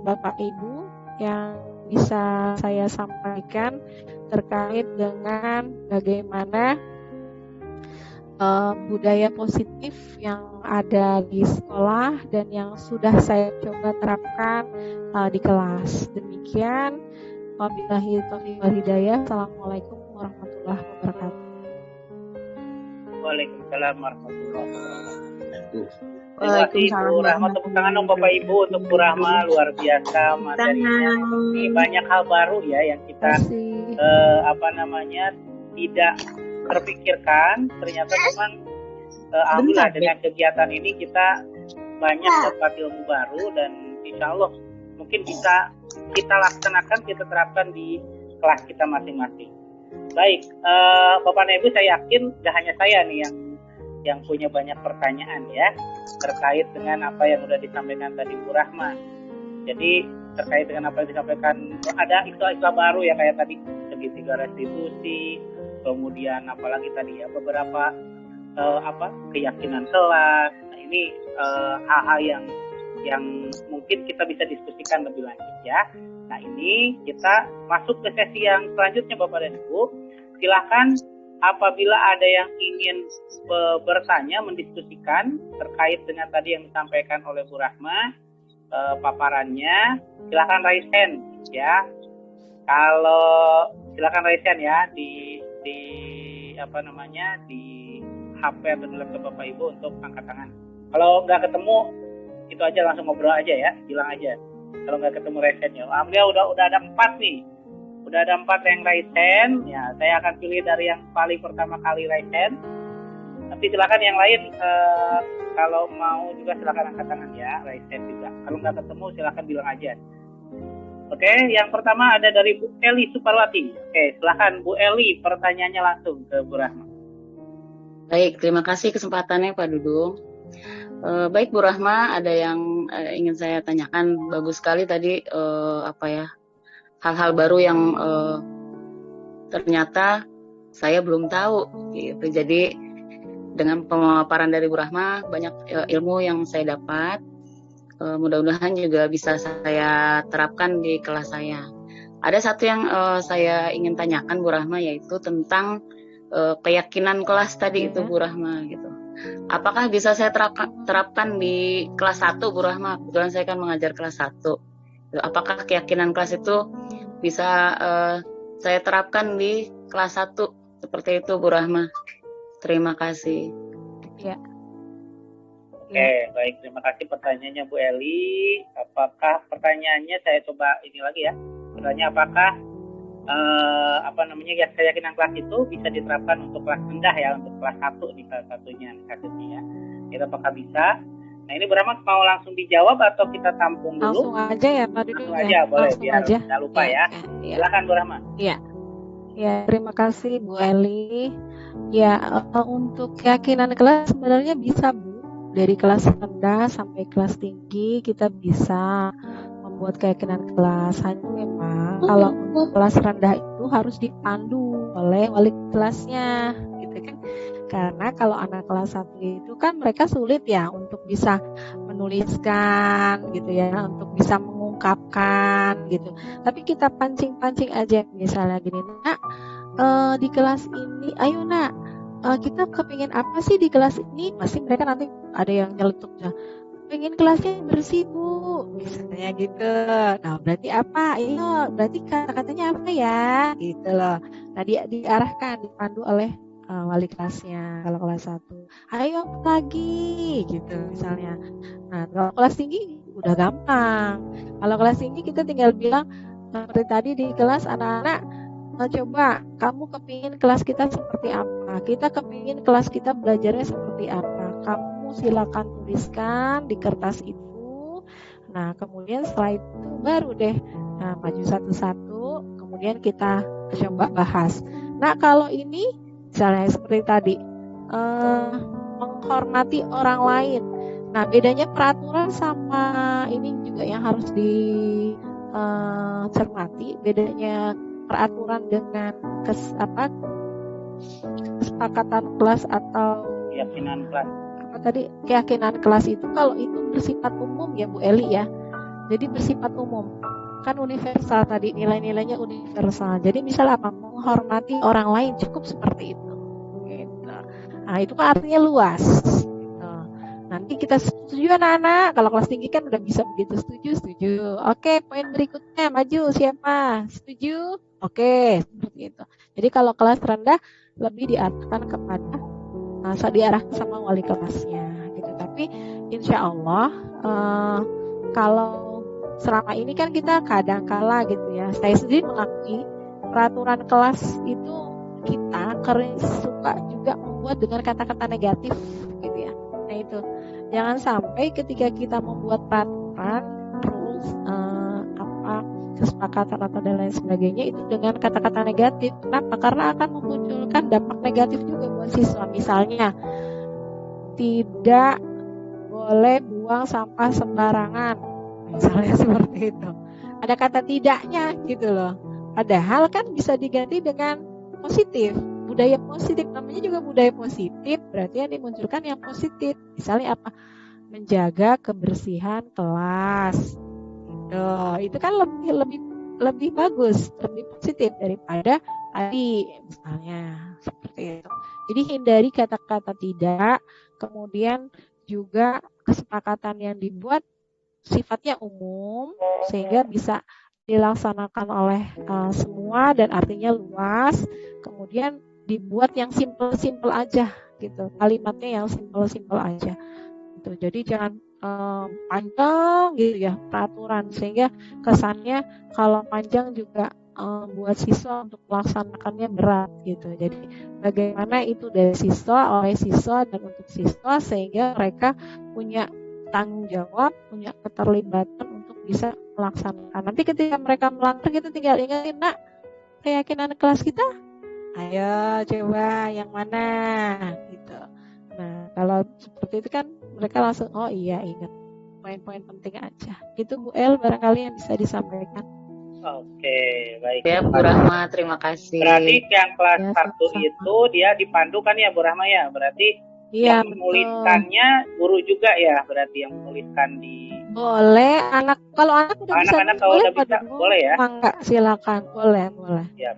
C: Bapak Ibu yang bisa saya sampaikan terkait dengan bagaimana budaya positif yang ada di sekolah dan yang sudah saya coba terapkan di kelas. Demikian, wabillahi taufiq wal hidayah. Assalamualaikum warahmatullahi wabarakatuh.
A: Waalaikumsalam warahmatullahi wabarakatuh. Terima kasih Bu Rahma, tepuk tangan dong Bapak Ibu untuk Bu Rahma, luar biasa materinya. Ini banyak hal baru ya yang kita tidak terpikirkan. Ternyata memang alhamdulillah dengan kegiatan ini kita banyak dapat ilmu baru dan insya Allah mungkin bisa kita laksanakan, kita terapkan di kelas kita masing-masing. Baik, Bapak dan Ibu, saya yakin tidak hanya saya nih yang punya banyak pertanyaan ya terkait dengan apa yang sudah disampaikan tadi Bu Rahma. Jadi terkait dengan apa yang disampaikan, ada istilah-istilah baru ya kayak tadi segitiga restitusi, kemudian apalagi tadi ya beberapa keyakinan kelas. Nah, ini hal-hal yang mungkin kita bisa diskusikan lebih lanjut ya. Nah, ini kita masuk ke sesi yang selanjutnya Bapak dan Ibu. Silakan apabila ada yang ingin bertanya, mendiskusikan terkait dengan tadi yang disampaikan oleh Bu Rahma, paparannya, silakan raise hand ya. Kalau silakan raise hand ya di HP atau di laptop Bapak Ibu untuk angkat tangan. Kalau nggak ketemu, itu aja langsung ngobrol aja ya, bilang aja. Kalau nggak ketemu raise hand ya. Alhamdulillah udah ada 4 nih. Udah ada 4 yang raise hand. Ya, saya akan pilih dari yang paling pertama kali raise hand. Nanti silakan yang lain kalau mau juga silakan angkat tangan ya, raise hand juga. Kalau nggak ketemu silakan bilang aja. Oke, yang pertama ada dari Bu Eli Suparwati. Oke, silakan Bu Eli, pertanyaannya langsung ke Bu Rahma.
D: Baik, terima kasih kesempatannya Pak Dudung. Baik Bu Rahma, ada yang ingin saya tanyakan. Bagus sekali tadi hal-hal baru yang ternyata saya belum tahu gitu. Jadi dengan pemaparan dari Bu Rahma banyak ilmu yang saya dapat. Mudah-mudahan juga bisa saya terapkan di kelas saya. Ada satu yang saya ingin tanyakan Bu Rahma, yaitu tentang keyakinan kelas tadi itu Bu Rahma gitu. Apakah bisa saya terapkan di kelas 1 Bu Rahma? Kebetulan saya kan mengajar kelas 1. Apakah keyakinan kelas itu bisa saya terapkan di kelas 1 seperti itu Bu Rahma? Terima kasih.
C: Ya.
A: Oke, baik, terima kasih pertanyaannya Bu Eli. Apakah pertanyaannya saya coba ini lagi ya? Pertanyaan apakah keyakinan kelas itu bisa diterapkan untuk kelas rendah ya, untuk kelas 1 nih salah satunya kasusnya ya. Itu apakah bisa? Nah, ini berapa mau langsung dijawab atau kita tampung dulu?
C: Langsung aja ya Pak Dudung.
A: Langsung aja boleh,
C: langsung
A: biar
C: aja.
A: nggak lupa ya. Silakan Bu Rahma.
C: Iya. Ya, terima kasih Bu Eli. Ya, untuk keyakinan kelas sebenarnya bisa Bu. Dari kelas rendah sampai kelas tinggi kita bisa membuat keyakinan kelas. Hanya memang kalau untuk kelas rendah itu harus dipandu oleh wali kelasnya, gitu kan? Karena kalau anak kelas 1 itu kan mereka sulit ya untuk bisa menuliskan, gitu ya, untuk bisa mengungkapkan, gitu. Tapi kita pancing-pancing aja, misalnya gini, Nak, di kelas ini, ayo Nak, kita kepingin apa sih di kelas ini? Pasti mereka nanti ada yang nyeletuk ya. Pengen kelasnya bersih Bu, misalnya gitu. Nah berarti apa? Iya, berarti kata-katanya apa ya? Gitu loh. Nah diarahkan, dipandu oleh wali kelasnya kalau kelas 1. Ayo lagi gitu misalnya. Nah kalau kelas tinggi udah gampang. Kalau kelas tinggi kita tinggal bilang seperti tadi di kelas anak-anak, coba kamu kepingin kelas kita seperti apa? Kita kepingin kelas kita belajarnya seperti apa? Kamu silakan tuliskan di kertas itu. Nah, kemudian setelah itu baru deh maju satu-satu, kemudian kita coba bahas. Nah, kalau ini misalnya seperti tadi, menghormati orang lain. Nah, bedanya peraturan sama ini juga yang harus dicermati. Bedanya peraturan dengan kesepakatan kelas atau
A: keyakinan kelas.
C: Keyakinan kelas itu kalau itu bersifat umum ya Bu Eli ya. Jadi bersifat umum. Kan universal tadi, nilai-nilainya universal. Jadi misalnya apa? Menghormati orang lain, cukup seperti itu. Gitu. Nah, itu kan artinya luas. Gitu. Nanti kita setuju anak-anak. Kalau kelas tinggi kan udah bisa begitu, setuju. Oke, poin berikutnya maju siapa? Setuju? Oke, seperti itu. Jadi kalau kelas rendah lebih diarahkan kepada diarahkan sama wali kelasnya gitu. Tapi insya Allah kalau selama ini kan kita kadang-kala gitu ya, saya sendiri mengakui peraturan kelas itu kita suka juga membuat dengan kata-kata negatif gitu ya. Nah itu jangan sampai ketika kita membuat peraturan rules kesepakatan atau dan lain sebagainya itu dengan kata-kata negatif. Kenapa? Karena akan memunculkan dampak negatif juga buat siswa. Misalnya tidak boleh buang sampah sembarangan, misalnya seperti itu. Ada kata tidaknya gitu loh. Padahal kan bisa diganti dengan positif. Budaya positif, namanya juga budaya positif. Berarti yang dimunculkan yang positif. Misalnya apa? Menjaga kebersihan kelas. Itu kan lebih lebih bagus, lebih positif daripada tadi misalnya seperti itu. Jadi hindari kata-kata tidak, kemudian juga kesepakatan yang dibuat sifatnya umum sehingga bisa dilaksanakan oleh semua dan artinya luas. Kemudian dibuat yang simple-simple aja gitu, kalimatnya yang simple-simple aja gitu. Jadi jangan panjang gitu ya peraturan, sehingga kesannya kalau panjang juga buat siswa untuk melaksanakannya berat gitu. Jadi bagaimana itu dari siswa, oleh siswa dan untuk siswa, sehingga mereka punya tanggung jawab, punya keterlibatan untuk bisa melaksanakan. Nanti ketika mereka melanggar, kita tinggal ingatin, nak, keyakinan kelas kita, ayo coba yang mana gitu. Nah, kalau seperti itu kan mereka langsung, oh iya ingat, poin-poin penting aja. Itu Bu El barangkali yang bisa disampaikan.
A: Oke, baik.
D: Ya, Bu Rahma, terima kasih.
A: Berarti yang kelas
C: Ya,
A: 1
C: sama-sama.
A: itu dia dipandu kan ya Bu Rahma ya? Berarti
C: Iya,
A: yang menuliskannya guru juga ya? Berarti yang menuliskan di...
C: boleh anak, kalau anak udah bisa
A: Anak-anak
C: nulis,
A: kalau
C: boleh
A: udah
C: Pak
A: bisa,
C: Dudung?
A: boleh ya?
C: Enggak, silakan, boleh.
A: Siap.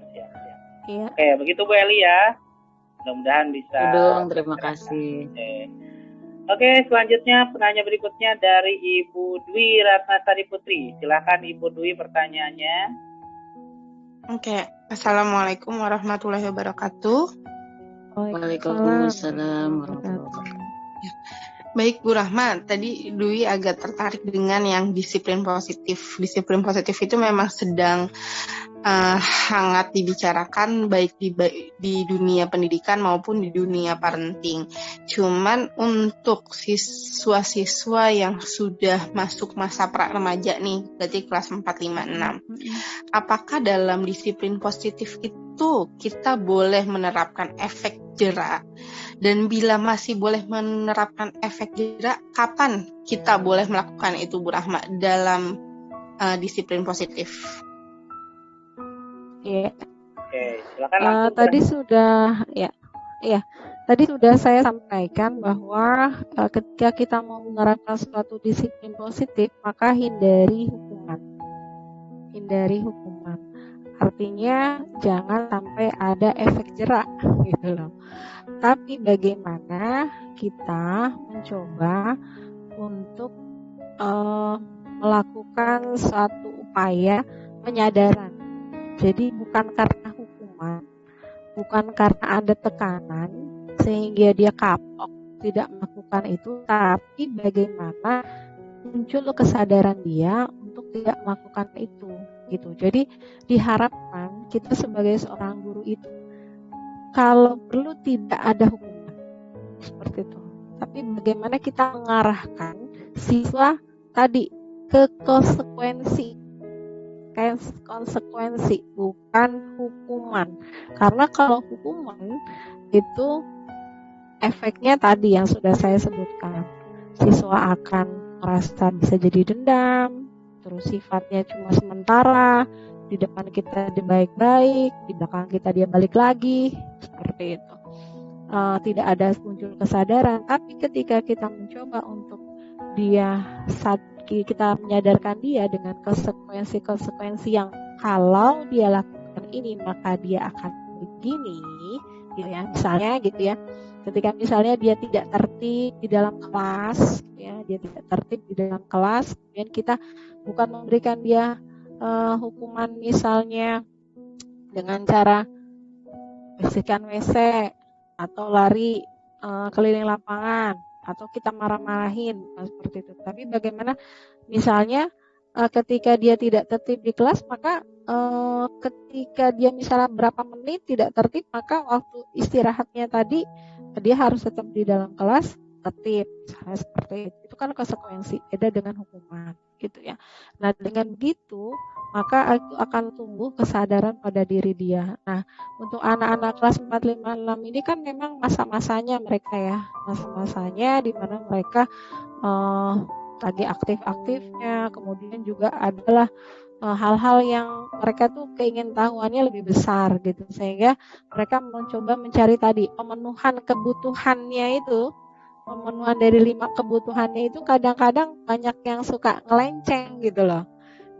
C: Iya.
A: Oke, begitu Bu Eli ya. Mudah-mudahan bisa.
D: Dudung, terima kasih.
A: Oke, selanjutnya penanya berikutnya dari Ibu Dwi Ratnasari Putri. Silakan Ibu Dwi pertanyaannya.
E: Oke, Assalamualaikum warahmatullahi wabarakatuh.
D: Waalaikumsalam warahmatullahi wabarakatuh.
E: Baik Bu Rahma, tadi Dwi agak tertarik dengan yang disiplin positif. Disiplin positif itu memang sedang hangat dibicarakan baik di dunia pendidikan maupun di dunia parenting. Cuman untuk siswa-siswa yang sudah masuk masa pra-remaja nih, berarti kelas 4, 5, 6. Apakah dalam disiplin positif itu kita boleh menerapkan efek jerak? Dan bila masih boleh menerapkan efek jerak, kapan kita boleh melakukan itu Bu Rahma dalam disiplin positif?
C: Iya.
A: Oke, silakan langsung.
C: Tadi sudah saya sampaikan bahwa ketika kita mau menerapkan suatu disiplin positif, maka hindari hukuman. Artinya jangan sampai ada efek jerak gitu loh. Tapi bagaimana kita mencoba untuk melakukan suatu upaya penyadaran. Jadi bukan karena hukuman, bukan karena ada tekanan sehingga dia kapok tidak melakukan itu, tapi bagaimana muncul kesadaran dia untuk tidak melakukan itu gitu. Jadi diharapkan kita sebagai seorang guru itu kalau perlu tidak ada hukuman seperti itu, tapi bagaimana kita mengarahkan siswa tadi ke konsekuensi, bukan hukuman. Karena kalau hukuman itu efeknya tadi yang sudah saya sebutkan, siswa akan merasa bisa jadi dendam, terus sifatnya cuma sementara, di depan kita dia baik-baik, di belakang kita dia balik lagi, seperti itu. Tidak ada muncul kesadaran. Tapi ketika kita mencoba untuk kita menyadarkan dia dengan konsekuensi yang kalau dia lakukan ini maka dia akan begini, gitu ya. Misalnya gitu ya, ketika misalnya dia tidak tertib di dalam kelas, ya, kemudian kita bukan memberikan dia hukuman misalnya dengan cara bersihkan WC atau lari keliling lapangan atau kita marah-marahin seperti itu. Tapi bagaimana misalnya ketika dia tidak tertib di kelas, maka ketika dia misalnya berapa menit tidak tertib, maka waktu istirahatnya tadi dia harus tetap di dalam kelas tertib, misalnya seperti itu. Itu kan konsekuensi, beda dengan hukuman gitu ya. Nah, dengan begitu maka itu akan tumbuh kesadaran pada diri dia. Nah, untuk anak-anak kelas 4, 5, 6 ini kan memang masa-masanya mereka ya, masa-masanya di mana mereka lagi aktif-aktifnya, kemudian juga adalah hal-hal yang mereka tuh keingintahuannya lebih besar gitu, sehingga mereka mencoba mencari tadi pemenuhan kebutuhannya itu. Pemenuhan dari 5 kebutuhannya itu kadang-kadang banyak yang suka ngelenceng gitu loh.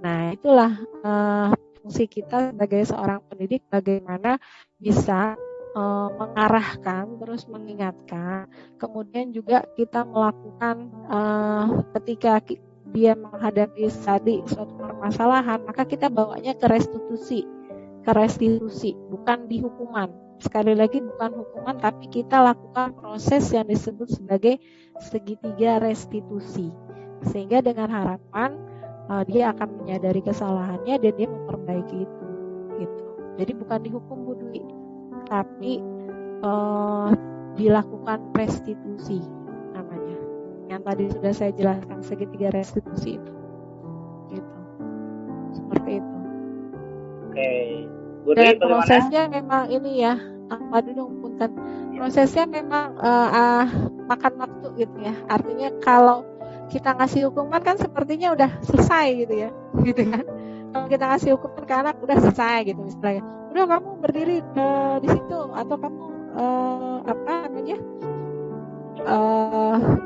C: Nah, itulah fungsi kita sebagai seorang pendidik bagaimana bisa mengarahkan, terus mengingatkan, kemudian juga kita melakukan ketika dia menghadapi tadi suatu permasalahan, maka kita bawanya ke restitusi, bukan di hukuman. Sekali lagi bukan hukuman, tapi kita lakukan proses yang disebut sebagai segitiga restitusi, sehingga dengan harapan dia akan menyadari kesalahannya dan dia memperbaiki itu. Gitu. Jadi bukan dihukum Bu Dwi, tapi dilakukan restitusi namanya. Yang tadi sudah saya jelaskan segitiga restitusi itu. Gitu. Seperti itu.
A: Oke. Bu Dwi,
C: Dan
A: bagaimana?
C: prosesnya memang ini ya, punten. Prosesnya memang makan waktu gitu ya. Artinya kalau kita ngasih hukuman kan sepertinya udah selesai gitu ya, gitu kan. Kalau kita ngasih hukuman ke anak udah selesai gitu misalnya. Udah kamu berdiri di situ atau kamu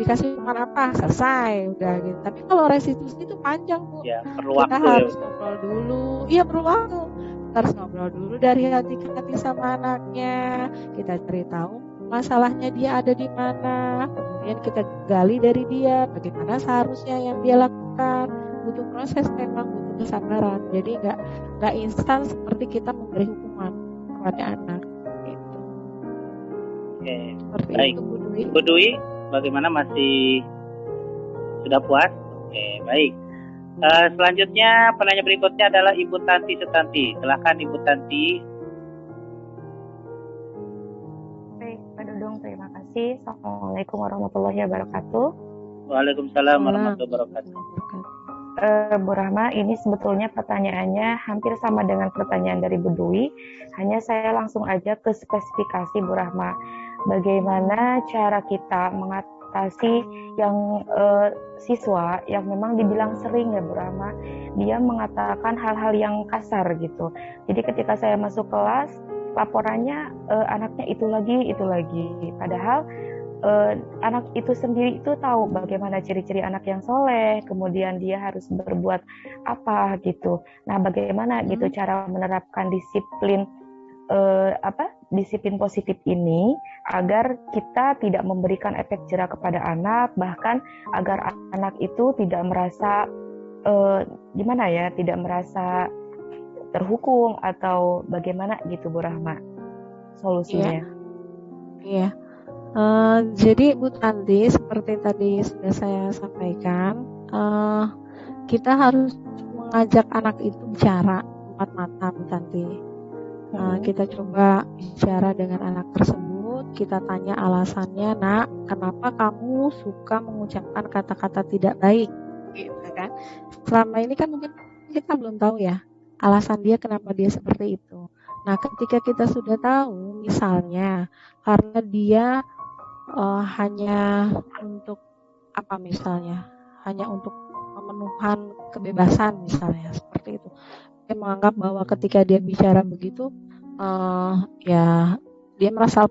C: dikasih hukuman apa, selesai udah gitu. Tapi kalau restitusi itu panjang Bu.
A: Ya, perlu
C: Kita
A: waktu.
C: harus ngobrol dulu. Iya, perlu waktu. Kita harus ngobrol dulu dari hati ke hati sama anaknya. Kita cari tahu masalahnya dia ada di mana. Kemudian kita gali dari dia bagaimana seharusnya yang dia lakukan. Butuh proses, memang butuh kesabaran. Jadi nggak instan seperti kita memberi hukuman kepada anak. Gitu.
A: Oke.
C: Seperti
A: Baik.
C: itu Bu Dwi.
A: Bu Dwi, bagaimana, masih sudah puas? Oke, baik. Selanjutnya penanya berikutnya adalah Ibu Tanti Sutanti. Silakan Ibu Tanti.
F: Baik, Pak Dudung, terima kasih. Assalamualaikum warahmatullahi wabarakatuh.
A: Waalaikumsalam warahmatullahi wabarakatuh.
F: Bu Rahma, ini sebetulnya pertanyaannya hampir sama dengan pertanyaan dari Bu Dwi. Hanya saya langsung aja ke spesifikasi Bu Rahma. Bagaimana cara kita mengatasi yang siswa yang memang dibilang sering ya Bu Rahma, dia mengatakan hal-hal yang kasar gitu. Jadi ketika saya masuk kelas, laporannya anaknya itu lagi. Padahal anak itu sendiri itu tahu bagaimana ciri-ciri anak yang soleh, kemudian dia harus berbuat apa gitu. Nah, bagaimana gitu cara menerapkan disiplin disiplin positif ini agar kita tidak memberikan efek jera kepada anak, bahkan agar anak itu tidak merasa tidak merasa terhukum atau bagaimana gitu Bu Rahma solusinya.
C: Iya. Jadi Bu Tanti, seperti tadi sudah saya sampaikan, kita harus mengajak anak itu bicara empat mata Bu Tanti. Kita coba bicara dengan anak tersebut, kita tanya alasannya, Nak, kenapa kamu suka mengucapkan kata-kata tidak baik, gitu kan? Selama ini kan mungkin kita belum tahu ya alasan dia kenapa dia seperti itu. Nah, ketika kita sudah tahu, misalnya karena dia hanya untuk apa misalnya, hanya untuk pemenuhan kebebasan misalnya, seperti itu. Dia menganggap bahwa ketika dia bicara begitu, ya dia merasa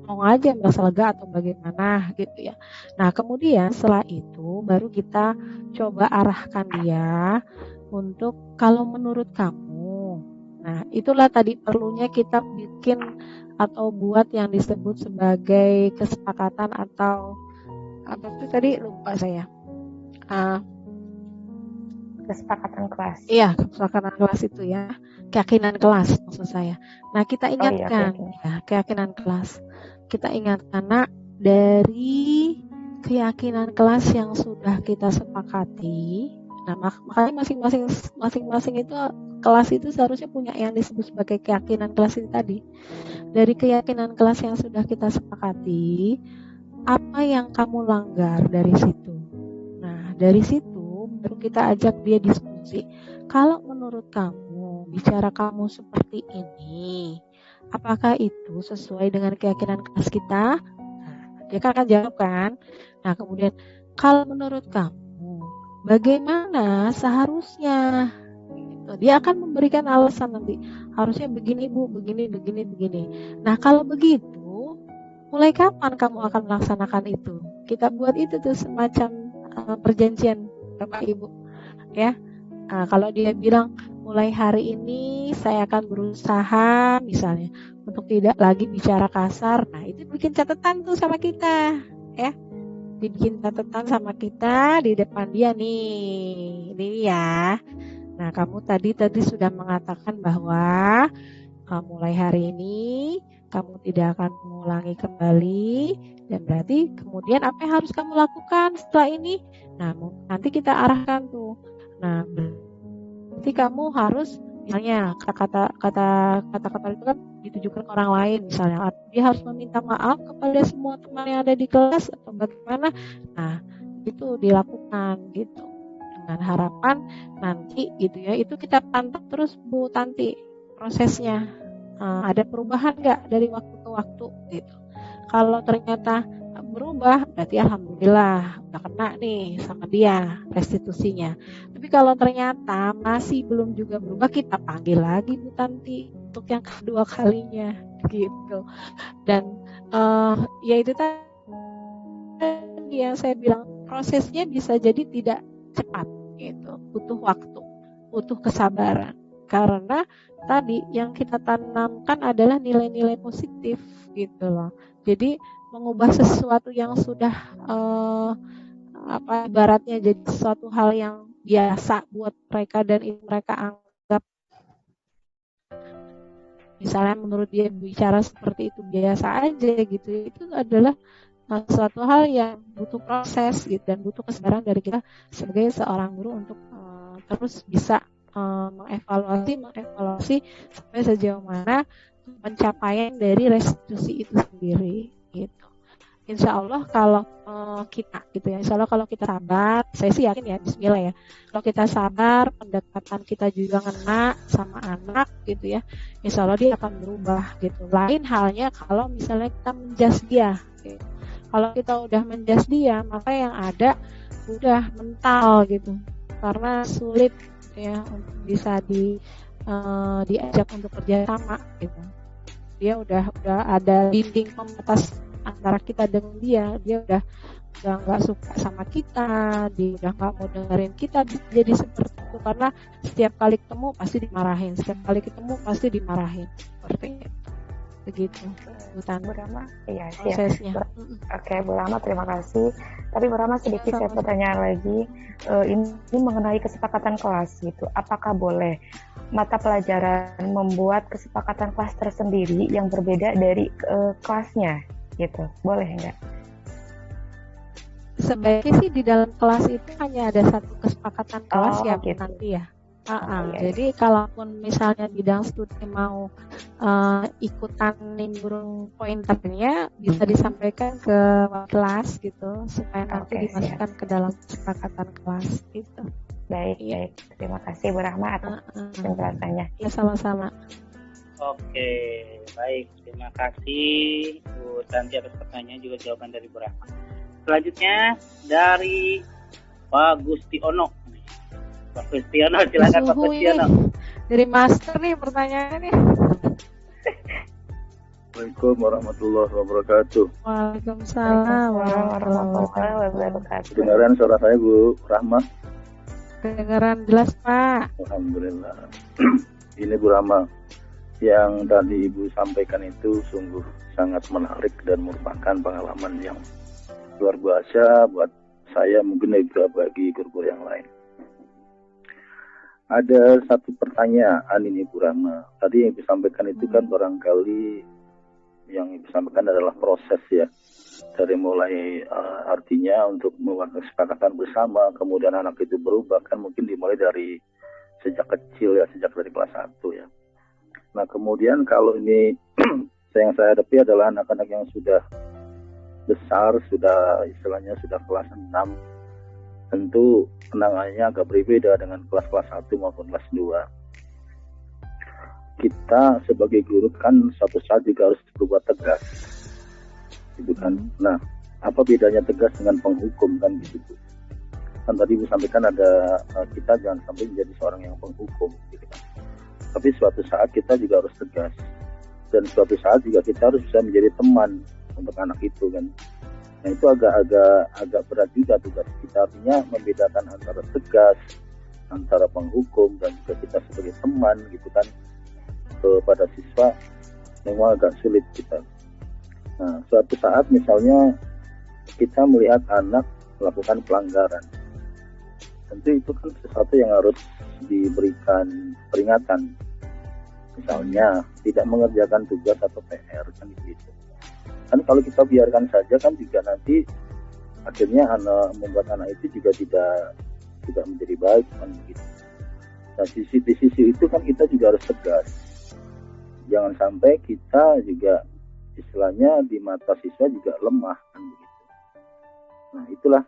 C: lega atau bagaimana gitu ya. Nah, kemudian setelah itu baru kita coba arahkan dia untuk kalau menurut kamu. Nah, itulah tadi perlunya kita bikin atau buat yang disebut sebagai kesepakatan atau apa itu tadi lupa saya.
F: Kesepakatan kelas.
C: Iya, kesepakatan kelas itu ya. Keyakinan kelas maksud saya. Nah, kita ingatkan keyakinan kelas. Kita ingatkan, Nak, dari keyakinan kelas yang sudah kita sepakati. Nah, makanya masing-masing itu kelas itu seharusnya punya yang disebut sebagai keyakinan kelas itu tadi. Dari keyakinan kelas yang sudah kita sepakati, apa yang kamu langgar dari situ. Nah, dari situ baru kita ajak dia diskusi. Kalau menurut kamu, bicara kamu seperti ini, apakah itu sesuai dengan keyakinan kelas kita? Nah, dia akan jawab kan. Nah, kemudian kalau menurut kamu, bagaimana seharusnya? Dia akan memberikan alasan nanti. Harusnya begini Bu, begini. Nah, kalau begitu, mulai kapan kamu akan melaksanakan itu? Kita buat itu tuh semacam perjanjian Bapak Ibu, ya. Nah, kalau dia bilang mulai hari ini saya akan berusaha misalnya untuk tidak lagi bicara kasar. Nah, itu bikin catatan tuh sama kita, ya. Dibikin catatan sama kita di depan dia nih. Ini ya. Nah, kamu tadi sudah mengatakan bahwa mulai hari ini kamu tidak akan mengulangi kembali, dan berarti kemudian apa yang harus kamu lakukan setelah ini? Nah, nanti kita arahkan tuh. Nah, berarti kamu harus misalnya kata-kata itu kan ditujukan ke orang lain, misalnya dia harus meminta maaf kepada semua teman yang ada di kelas atau bagaimana. Nah, itu dilakukan gitu dengan harapan nanti gitu ya, itu kita pantau terus Bu Tanti prosesnya, ada perubahan nggak dari waktu ke waktu gitu. Kalau ternyata berubah, berarti alhamdulillah udah kena nih sama dia restitusinya. Tapi kalau ternyata masih belum juga berubah, kita panggil lagi Bu Tanti untuk yang kedua kalinya gitu. Dan ya itu tadi yang saya bilang, prosesnya bisa jadi tidak cepat gitu, butuh waktu, butuh kesabaran, karena tadi yang kita tanamkan adalah nilai-nilai positif gitu loh. Jadi mengubah sesuatu yang sudah ibaratnya jadi sesuatu hal yang biasa buat mereka dan itu mereka anggap misalnya menurut dia bicara seperti itu biasa aja gitu, itu adalah suatu hal yang butuh proses gitu, dan butuh kesabaran dari kita sebagai seorang guru untuk terus bisa mengevaluasi sampai sejauh mana pencapaian dari restitusi itu sendiri gitu. Insya Allah kalau kita gitu ya, insya Allah kalau kita sabar, saya sih yakin ya, bismillah ya, kalau kita sabar, pendekatan kita juga ngena sama anak gitu ya, insya Allah dia akan berubah gitu. Lain halnya kalau misalnya kita menjas dia gitu. Kalau kita udah menjas dia, maka yang ada udah mental gitu, karena sulit ya untuk bisa diajak untuk kerja sama gitu. Dia udah ada dinding pembatas antara kita dengan dia udah nggak suka sama kita, dia udah nggak mau dengerin kita, jadi seperti itu, karena setiap kali ketemu pasti dimarahin, seperti itu. Begitu Bu Rama.
F: Iya,
C: prosesnya.
F: Oke, Bu Rama, terima kasih. Tapi Bu Rama, sedikit saya pertanyaan lagi, ini mengenai kesepakatan kelas gitu. Apakah boleh mata pelajaran membuat kesepakatan kelas tersendiri yang berbeda dari kelasnya gitu? Boleh nggak?
C: Sebaiknya sih di dalam kelas itu hanya ada satu kesepakatan kelas gitu. Nanti ya. Jadi kalaupun misalnya bidang studi mau ikutan nimbrung pointernya, bisa disampaikan ke kelas gitu supaya nanti dimasukkan ke dalam kesepakatan kelas gitu.
F: Baik. Terima kasih Bu Rahma atas penjelasannya.
C: Ya, sama-sama.
A: Oke, baik. Terima kasih Bu Tanti atas pertanyaan juga jawaban dari Bu Rahma. Selanjutnya dari Pak Gustiono. Pak Gustiono, silakan Pak Gustiono.
C: Dari Master nih pertanyaannya.
G: Assalamualaikum warahmatullahi wabarakatuh.
C: Waalaikumsalam warahmatullahi wabarakatuh.
G: Kedengaran suara saya Bu Rahma?
C: Kedengaran jelas Pak.
G: Alhamdulillah. Ini Bu Rahma, yang tadi Ibu sampaikan itu sungguh sangat menarik dan merupakan pengalaman yang luar biasa buat saya, mungkin juga bagi guru-guru yang lain. Ada satu pertanyaan ini Bu Rahma. Tadi yang disampaikan itu kan barangkali yang disampaikan adalah proses ya. Dari mulai artinya untuk membuat kesepakatan bersama, kemudian anak itu berubah, kan mungkin dimulai dari sejak kecil ya, sejak dari kelas 1 ya. Nah kemudian kalau ini yang saya hadapi adalah anak-anak yang sudah besar, sudah istilahnya sudah kelas 6, tentu penanganannya agak berbeda dengan kelas-kelas 1 maupun kelas 2. Kita sebagai guru kan suatu saat juga harus berbuat tegas, gitu kan. Nah, apa bedanya tegas dengan penghukum kan gitu? Kan tadi Ibu sampaikan ada kita jangan sampai menjadi seorang yang penghukum, gitu kan. Tapi suatu saat kita juga harus tegas, dan suatu saat juga kita harus bisa menjadi teman untuk anak itu kan. Nah itu agak berat juga tugas kita, artinya membedakan antara tegas antara penghukum dan juga kita sebagai teman gitu kan kepada siswa memang agak sulit kita. Nah, suatu saat misalnya kita melihat anak melakukan pelanggaran, tentu itu kan sesuatu yang harus diberikan peringatan. Misalnya tidak mengerjakan tugas atau PR kan gitu. Kan kalau kita biarkan saja kan juga nanti akhirnya membuat anak itu juga tidak menjadi baik kan gitu. Nah di sisi itu kan kita juga harus tegas. Jangan sampai kita juga istilahnya di mata siswa juga lemah kan begitu. Nah itulah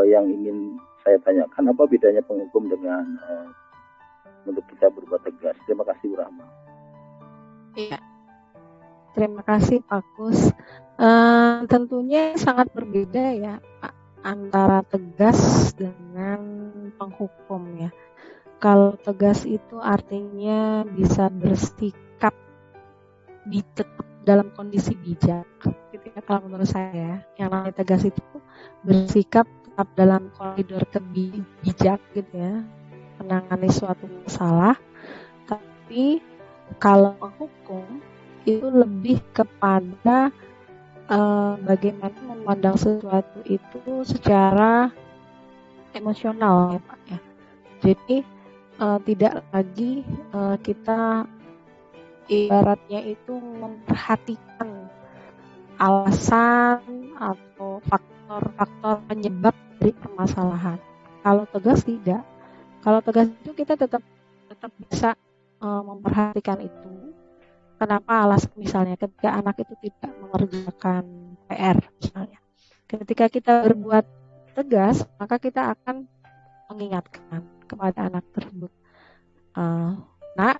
G: yang ingin saya tanyakan, apa bedanya penghukum dengan untuk kita berbuat tegas. Terima kasih Bu Rahma.
C: Iya. Terima kasih Pak Kus. Tentunya sangat berbeda ya Pak, antara tegas dengan penghukum ya. Kalau tegas itu artinya bisa bersikap tetap dalam kondisi bijak. Gitu ya, kalau menurut saya, yang namanya tegas itu bersikap tetap dalam koridor bijak gitu ya, menangani suatu masalah. Tapi kalau penghukum itu lebih kepada bagaimana memandang sesuatu itu secara emosional ya Pak ya. Jadi tidak lagi kita ibaratnya itu memperhatikan alasan atau faktor-faktor penyebab dari permasalahan. Kalau tegas tidak. Kalau tegas itu kita tetap bisa memperhatikan itu. Kenapa alasan misalnya ketika anak itu tidak mengerjakan PR misalnya. Ketika kita berbuat tegas, maka kita akan mengingatkan kepada anak tersebut. Nak,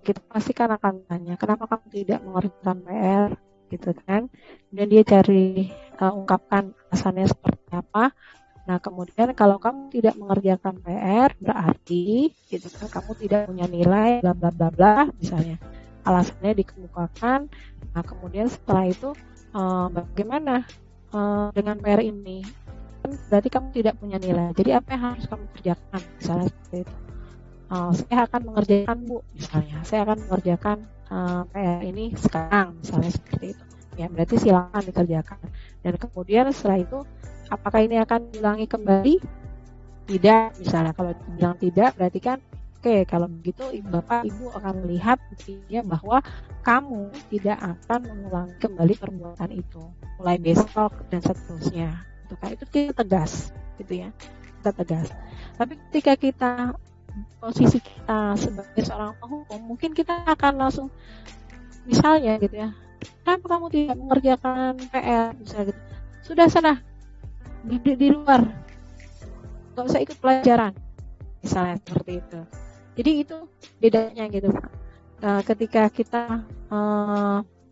C: kita pasti kan akan tanya, kenapa kamu tidak mengerjakan PR, gitu kan? Kemudian dia cari ungkapkan alasannya seperti apa. Nah, kemudian kalau kamu tidak mengerjakan PR, berarti gitu kan kamu tidak punya nilai, bla bla bla bla, misalnya. Alasannya dikemukakan. Nah, kemudian setelah itu bagaimana dengan PR ini? Berarti kamu tidak punya nilai. Jadi apa yang harus kamu kerjakan? Misalnya seperti itu. Saya akan mengerjakan Bu, misalnya. Saya akan mengerjakan PR ini sekarang, misalnya seperti itu. Ya, berarti silakan dikerjakan. Dan kemudian setelah itu, apakah ini akan diulangi kembali? Tidak, misalnya. Kalau dibilang tidak, berarti kan, oke, kalau begitu Bapak Ibu akan melihat buktinya bahwa kamu tidak akan mengulangi kembali perbuatan itu. Mulai besok dan seterusnya. Itu kita tegas, gitu ya. Kita tegas. Tapi ketika kita posisi kita sebagai seorang penghukum, mungkin kita akan langsung misalnya gitu ya, kenapa kamu tidak mengerjakan PR misalnya gitu, sudah sana di luar, nggak usah ikut pelajaran misalnya seperti itu. Jadi itu bedanya gitu Pak. Ketika kita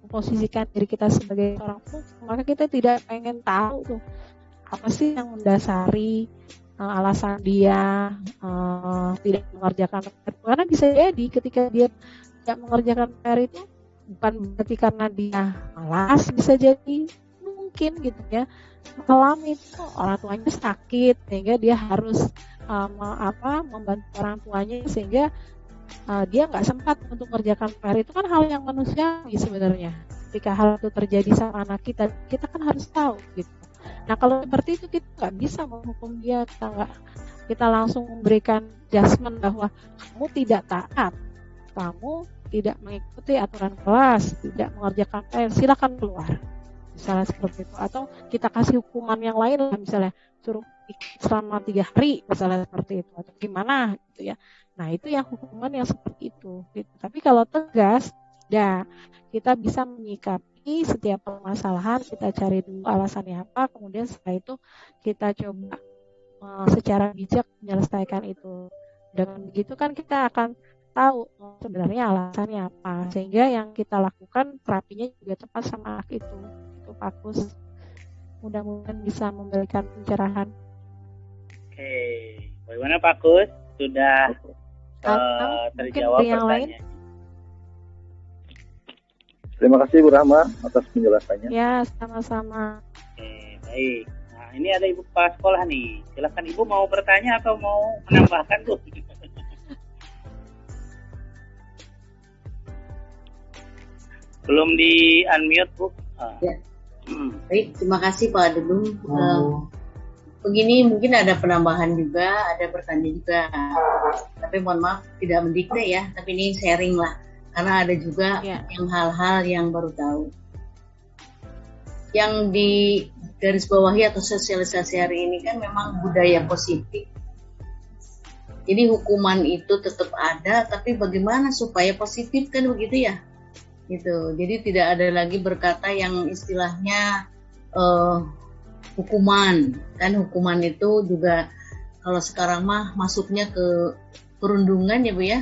C: memposisikan diri kita sebagai seorang penghukum, maka kita tidak pengen tahu tuh apa sih yang mendasari alasan dia tidak mengerjakan PR. Karena bisa jadi ketika dia tidak mengerjakan PR itu bukan berarti karena dia malas, bisa jadi mungkin gitu ya, mengalami itu orang tuanya sakit sehingga dia harus membantu orang tuanya sehingga dia nggak sempat untuk mengerjakan PR. Itu kan hal yang manusiawi sebenarnya. Ketika hal itu terjadi sama anak kita kan harus tahu gitu. Nah kalau seperti itu kita nggak bisa menghukum dia, kita langsung memberikan judgement bahwa kamu tidak taat, kamu tidak mengikuti aturan kelas, tidak mengerjakan PR, silakan keluar, misalnya seperti itu. Atau kita kasih hukuman yang lain lah, misalnya suruh selama 3 hari, misalnya seperti itu, atau gimana gitu ya. Nah itu yang hukuman yang seperti itu gitu. Tapi kalau tegas, ya kita bisa menyikapi setiap permasalahan, kita cari dulu alasannya apa, kemudian setelah itu kita coba secara bijak menyelesaikan itu. Dengan begitu kan kita akan tahu sebenarnya alasannya apa, sehingga yang kita lakukan terapinya juga tepat sama anak itu. Itu Pak Kus. Mudah-mudahan bisa memberikan pencerahan.
A: Oke, bagaimana Pak Kus? Sudah terjawab pertanyaan.
G: Terima kasih Bu Rahma atas penjelasannya.
C: Ya, sama-sama.
A: Oke, baik. Nah, ini ada Ibu Kepala Sekolah nih. Silakan Ibu mau bertanya atau mau menambahkan, Bu? Belum di unmute, Bu.
B: Ya. Baik, terima kasih Pak Dudung. Begini, mungkin ada penambahan juga, ada pertanyaan juga. Tapi mohon maaf, tidak mendikte ya, tapi ini sharing lah. Karena ada juga yang hal-hal yang baru tahu. Yang di garis bawahi atau sosialisasi hari ini kan memang budaya positif. Jadi hukuman itu tetap ada, tapi bagaimana supaya positif kan begitu ya? Gitu. Jadi tidak ada lagi berkata yang istilahnya hukuman. Kan hukuman itu juga kalau sekarang mah masuknya ke perundungan ya Bu ya,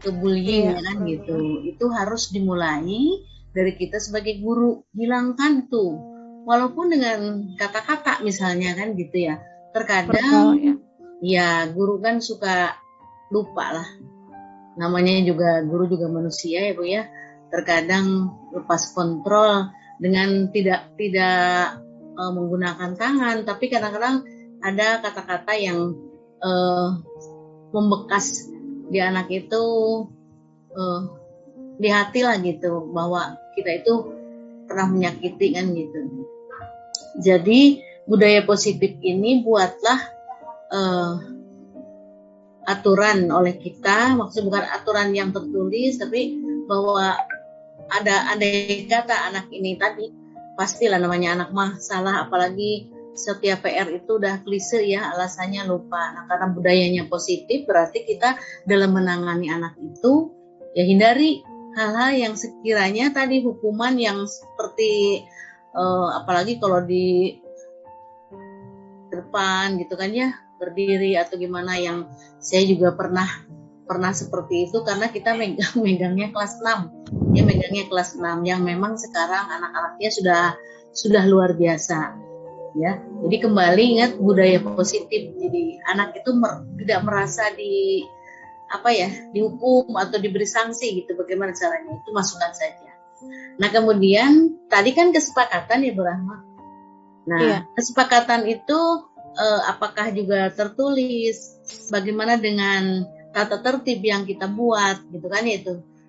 B: ke bullying ya kan gitu. Itu harus dimulai dari kita sebagai guru, hilangkan tuh. Walaupun dengan kata-kata misalnya kan gitu ya. Terkadang ya guru kan suka lupa lah. Namanya juga guru juga manusia ya Bu ya. Terkadang lepas kontrol dengan tidak menggunakan tangan, tapi kadang-kadang ada kata-kata yang membekas di anak itu di hati lah gitu, bahwa kita itu pernah menyakiti kan gitu. Jadi budaya positif ini buatlah aturan oleh kita, maksudnya bukan aturan yang tertulis, tapi bahwa ada kata anak ini tadi pastilah namanya anak mah salah, apalagi setiap PR itu udah klise ya, alasannya lupa. Nah, karena budayanya positif berarti kita dalam menangani anak itu ya hindari hal-hal yang sekiranya tadi hukuman yang seperti apalagi kalau di depan gitu kan ya, berdiri atau gimana, yang saya juga pernah seperti itu karena kita megangnya kelas 6. Ya megangnya kelas 6 yang memang sekarang anak-anaknya sudah luar biasa. Ya. Jadi kembali ingat budaya positif. Jadi anak itu tidak merasa dihukum atau diberi sanksi gitu. Bagaimana caranya? Itu masukan saja. Nah, kemudian tadi kan kesepakatan ya Bu Rahma. Nah, kesepakatan itu apakah juga tertulis? Bagaimana dengan tata tertib yang kita buat gitu kan ya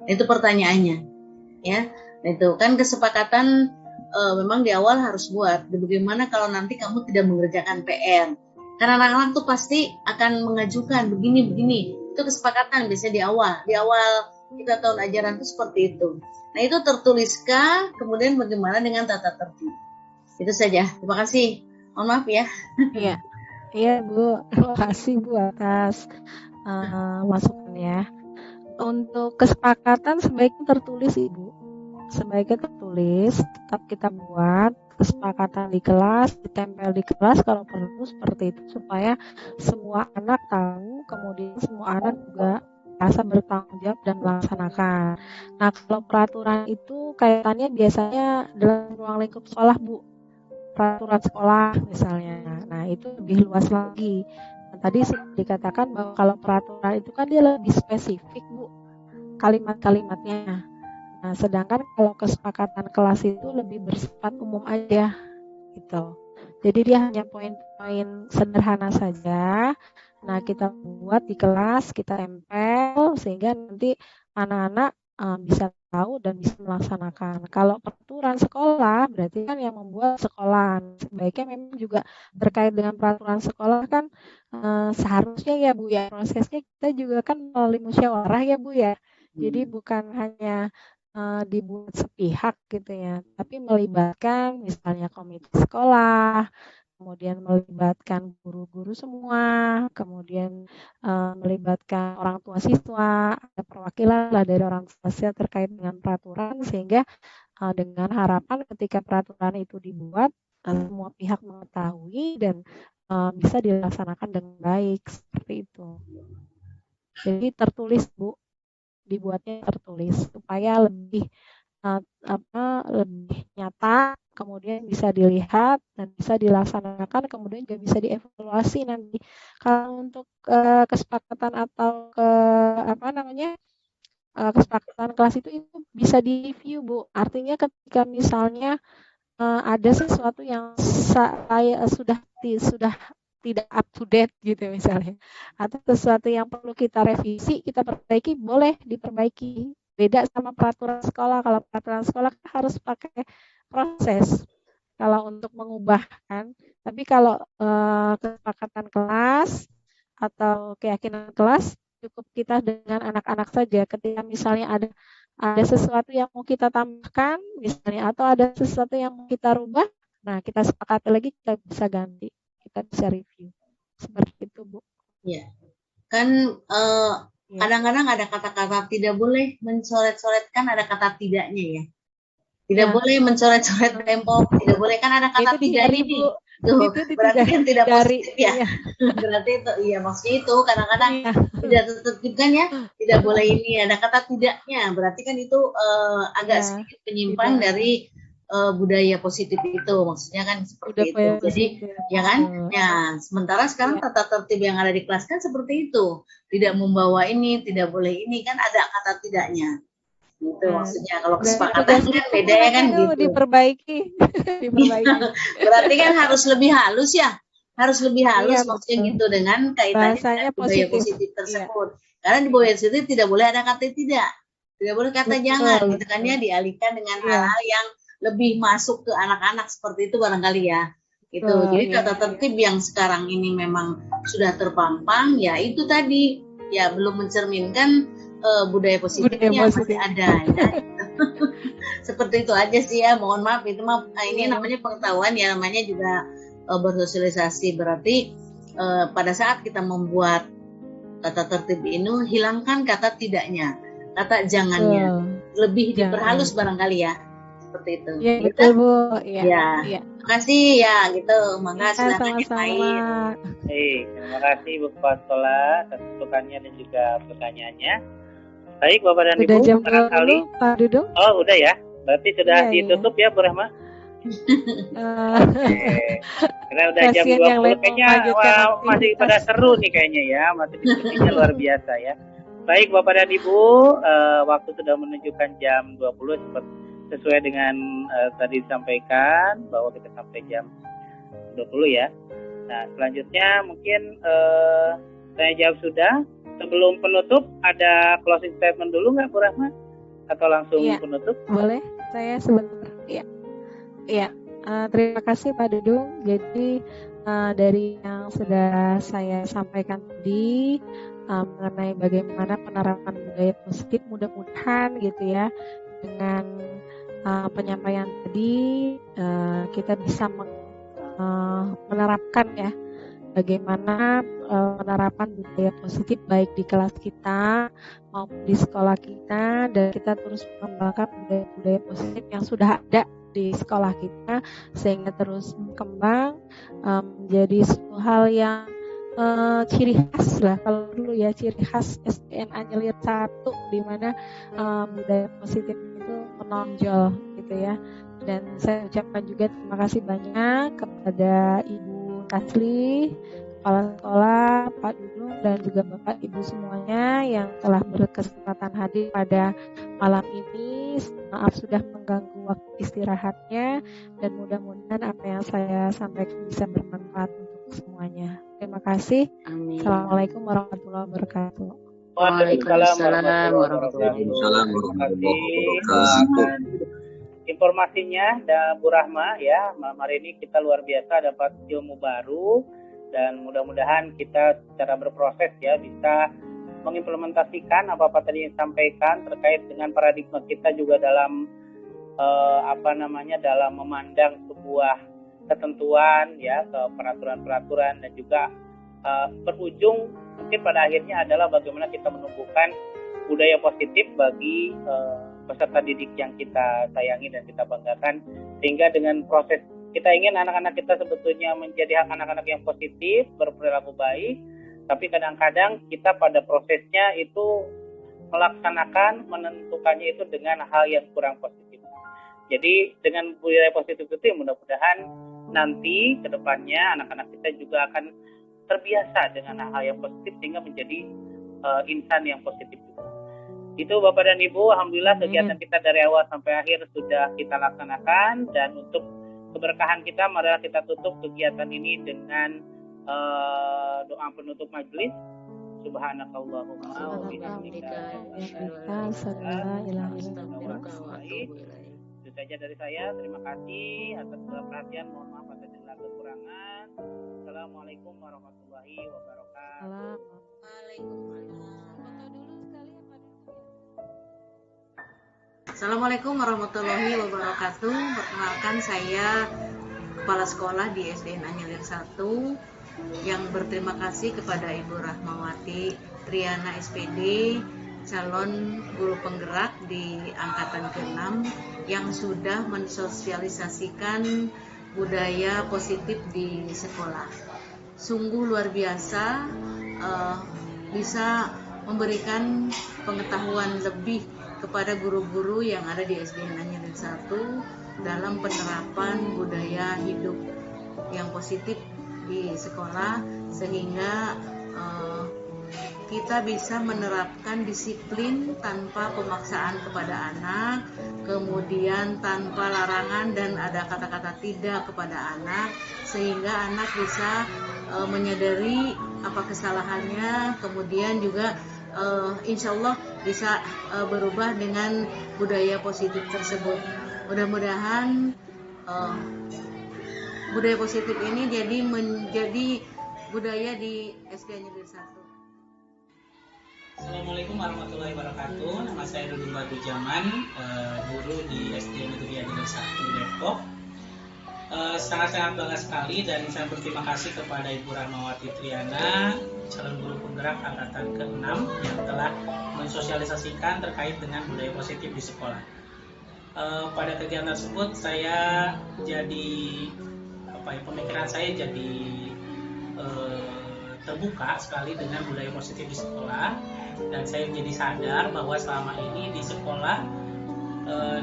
B: itu pertanyaannya ya. Nah, itu kan kesepakatan memang di awal harus buat. Bagaimana kalau nanti kamu tidak mengerjakan PR? Karena anak-anak tuh pasti akan mengajukan begini. Itu kesepakatan biasanya di awal kita tahun ajaran itu seperti itu. Nah, itu tertuliskah? Kemudian bagaimana dengan tata tertib? Itu saja. Terima kasih. Mohon maaf ya.
C: Iya Bu, terima kasih Bu atas masukannya. Untuk kesepakatan sebaiknya tertulis Ibu. Sebaiknya tertulis, tetap kita buat kesepakatan di kelas, ditempel di kelas kalau perlu seperti itu, supaya semua anak tahu, kemudian semua anak juga merasa bertanggung jawab dan melaksanakan. Nah, kalau peraturan itu kaitannya biasanya dalam ruang lingkup sekolah Bu, peraturan sekolah misalnya. Nah, itu lebih luas lagi. Nah, tadi dikatakan bahwa kalau peraturan itu kan dia lebih spesifik Bu, kalimat-kalimatnya. Nah, sedangkan kalau kesepakatan kelas itu lebih bersifat umum aja gitu. Jadi dia hanya poin-poin sederhana saja. Nah, kita buat di kelas, kita tempel sehingga nanti anak-anak bisa tahu dan bisa melaksanakan. Kalau peraturan sekolah berarti kan yang membuat sekolah. Sebaiknya memang juga terkait dengan peraturan sekolah kan seharusnya ya Bu ya, prosesnya kita juga kan melalui musyawarah ya Bu ya. Jadi bukan hanya dibuat sepihak gitu ya, tapi melibatkan misalnya komite sekolah, kemudian melibatkan guru-guru semua, kemudian melibatkan orang tua siswa, ada perwakilan lah dari orang tua siswa terkait dengan peraturan, sehingga dengan harapan ketika peraturan itu dibuat semua pihak mengetahui dan bisa dilaksanakan dengan baik seperti itu. Jadi tertulis Bu, dibuatnya tertulis supaya lebih lebih nyata, kemudian bisa dilihat dan bisa dilaksanakan, kemudian juga bisa dievaluasi nanti. Kalau untuk kesepakatan atau kesepakatan kelas itu bisa di review Bu. Artinya ketika misalnya ada sesuatu yang saya sudah tidak up to date gitu misalnya, atau sesuatu yang perlu kita revisi, kita perbaiki, boleh diperbaiki. Beda sama peraturan sekolah. Kalau peraturan sekolah harus pakai proses kalau untuk mengubah kan. Tapi kalau kesepakatan kelas atau keyakinan kelas, cukup kita dengan anak-anak saja. Ketika misalnya ada sesuatu yang mau kita tambahkan misalnya, atau ada sesuatu yang mau kita rubah, nah kita sepakati lagi, kita bisa ganti, kita bisa review. Seperti itu, Bu.
B: Ya, kan kadang-kadang ada kata-kata tidak boleh mencoret-coretkan, ada kata tidaknya ya. Tidak boleh mencoret-coret tembok, tidak boleh, kan ada kata tidak ini. Tuh, berarti kan tidak positif ya. Berarti itu, iya maksudnya itu kadang-kadang tidak tertib kan ya, tidak boleh ini, ada kata tidaknya. Berarti kan itu agak sedikit penyimpang dari budaya positif itu, maksudnya kan seperti itu. Jadi ya kan, ya sementara sekarang tata tertib yang ada di kelas kan seperti itu, tidak membawa ini, tidak boleh ini, kan ada kata tidaknya. Gitu maksudnya. Kalau kesepakatan kan beda ya kan gitu.
C: Diperbaiki.
B: Berarti kan harus lebih halus ya. Harus lebih halus maksudnya gitu, dengan kaitannya dengan budaya positif tersebut. Karena di budaya positif tidak boleh ada kata tidak. Tidak boleh kata jangan gitu kan ya, dialihkan dengan hal-hal yang lebih masuk ke anak-anak seperti itu barangkali ya. Gitu. Jadi tata tertib yang sekarang ini memang sudah terpampang ya, itu tadi ya belum mencerminkan budaya positifnya masih ada ya. Seperti itu aja sih ya, mohon maaf itu mah ini namanya pengetahuan ya, namanya juga bersosialisasi. Berarti pada saat kita membuat tata tertib ini, hilangkan kata tidaknya, kata jangannya, lebih diperhalus barangkali ya, seperti itu.
C: Ya,
B: gitu?
C: Betul Bu.
B: Ya. Terima kasih ya gitu, mangga silakan
C: sama-sama.
A: Terima kasih Bu Kepala Sekolah atas masukannya dan juga pertanyaannya. Baik Bapak dan
C: Ibu, jam
A: barangkali
C: Pak Dudung.
A: Oh udah ya, berarti sudah ditutup ya Bu Rahma. Karena udah jam 20 kayaknya masih pada seru nih kayaknya ya, masih diskusinya luar biasa ya. Baik Bapak dan Ibu, waktu sudah menunjukkan jam 20 sesuai dengan tadi disampaikan bahwa kita sampai jam 20 ya. Nah selanjutnya mungkin saya jawab sudah. Sebelum penutup, ada closing statement dulu nggak Bu Rahma? Atau langsung penutup?
C: Boleh, saya sebentar. Iya. Terima kasih Pak Dudung. Jadi dari yang sudah saya sampaikan tadi mengenai bagaimana penerapan budaya positif, mudah-mudahan gitu ya, dengan penyampaian tadi kita bisa menerapkan ya, bagaimana penerapan budaya positif baik di kelas kita maupun di sekolah kita, dan kita terus mengembangkan budaya-budaya positif yang sudah ada di sekolah kita sehingga terus berkembang menjadi suatu hal yang ciri khas lah, kalau dulu ya ciri khas SDN Anjelir 1 di mana budaya positif itu menonjol gitu ya. Dan saya ucapkan juga terima kasih banyak kepada Ibu Tasli, Kepala Sekolah, Pak Dudung, dan juga Bapak Ibu semuanya yang telah berkesempatan hadir pada malam ini. Maaf sudah mengganggu waktu istirahatnya, dan mudah-mudahan apa yang saya sampaikan bisa bermanfaat untuk semuanya. Terima kasih.
D: Amin.
C: Assalamualaikum warahmatullahi wabarakatuh.
D: Waalaikumsalam warahmatullahi
A: wabarakatuh. Informasinya dan Bu Rahma ya, malam hari ini kita luar biasa dapat ilmu baru, dan mudah-mudahan kita secara berproses ya bisa mengimplementasikan apa-apa tadi yang disampaikan terkait dengan paradigma kita juga dalam dalam memandang sebuah ketentuan ya, ke peraturan-peraturan, dan juga berujung mungkin pada akhirnya adalah bagaimana kita menumbuhkan budaya positif bagi peserta didik yang kita sayangi dan kita banggakan, sehingga dengan proses kita ingin anak-anak kita sebetulnya menjadi anak-anak yang positif, berperilaku baik, tapi kadang-kadang kita pada prosesnya itu melaksanakan, menentukannya itu dengan hal yang kurang positif. Jadi dengan budaya positif itu mudah-mudahan nanti ke depannya anak-anak kita juga akan terbiasa dengan hal yang positif sehingga menjadi insan yang positif juga. Itu Bapak dan Ibu, alhamdulillah kegiatan kita dari awal sampai akhir sudah kita laksanakan, dan untuk keberkahan kita, marilah kita tutup kegiatan ini dengan doa penutup majelis. Subhanakallahumma wa bihamdika itu saja dari saya. Terima kasih atas perhatian. Mohon maaf atas segala kekurangan. Assalamualaikum warahmatullahi wabarakatuh.
B: Assalamualaikum warahmatullahi wabarakatuh. Perkenalkan, saya Kepala Sekolah di SDN Anyelir 1 yang berterima kasih kepada Ibu Rahmawati Triana SPD, calon guru penggerak di angkatan ke-6 yang sudah mensosialisasikan budaya positif di sekolah. Sungguh luar biasa, bisa memberikan pengetahuan lebih kepada guru-guru yang ada di SDN Anyelir 1 dalam penerapan budaya hidup yang positif di sekolah, sehingga kita bisa menerapkan disiplin tanpa pemaksaan kepada anak, kemudian tanpa larangan dan ada kata-kata tidak kepada anak, sehingga anak bisa menyadari apa kesalahannya, kemudian juga insya Allah bisa berubah dengan budaya positif tersebut. Mudah-mudahan budaya positif ini menjadi budaya di SD Anyelir 1.
H: Assalamualaikum warahmatullahi wabarakatuh. Nama saya Dudung Batu Jaman, guru di SD Negeri Anyelir 1 Depok. Sangat-sangat bangga sekali dan saya berterima kasih kepada Ibu Rahmawati Triana, calon guru penggerak angkatan ke-6 yang telah mensosialisasikan terkait dengan budaya positif di sekolah. Pada kegiatan tersebut saya jadi pemikiran saya jadi terbuka sekali dengan budaya positif di sekolah, dan saya menjadi sadar bahwa selama ini di sekolah,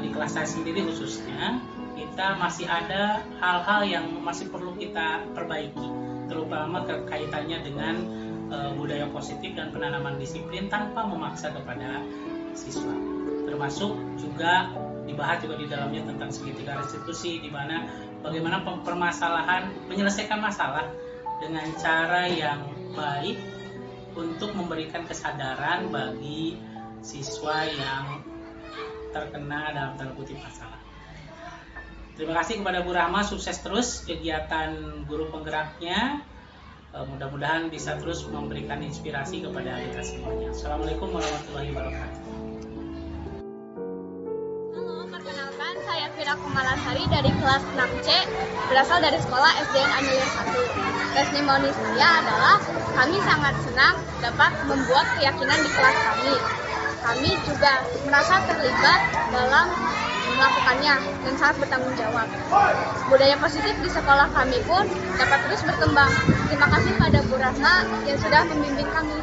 H: di kelas saya sendiri khususnya, kita masih ada hal-hal yang masih perlu kita perbaiki, terutama kaitannya dengan budaya positif dan penanaman disiplin tanpa memaksa kepada siswa. Termasuk juga dibahas juga di dalamnya tentang segitiga restitusi, di mana bagaimana menyelesaikan masalah dengan cara yang baik untuk memberikan kesadaran bagi siswa yang terkena dalam tanda kutip masalah. Terima kasih kepada Bu Rahma, sukses terus kegiatan guru penggeraknya. Mudah-mudahan bisa terus memberikan inspirasi kepada kita semuanya. Assalamualaikum warahmatullahi wabarakatuh.
I: Saya Fira Kumalasari dari kelas 6C, berasal dari sekolah SDN Anyelir 1. Testimoni saya adalah kami sangat senang dapat membuat keyakinan di kelas kami. Kami juga merasa terlibat dalam melakukannya dan sangat bertanggung jawab. Budaya positif di sekolah kami pun dapat terus berkembang. Terima kasih pada Bu Rahma yang sudah membimbing kami.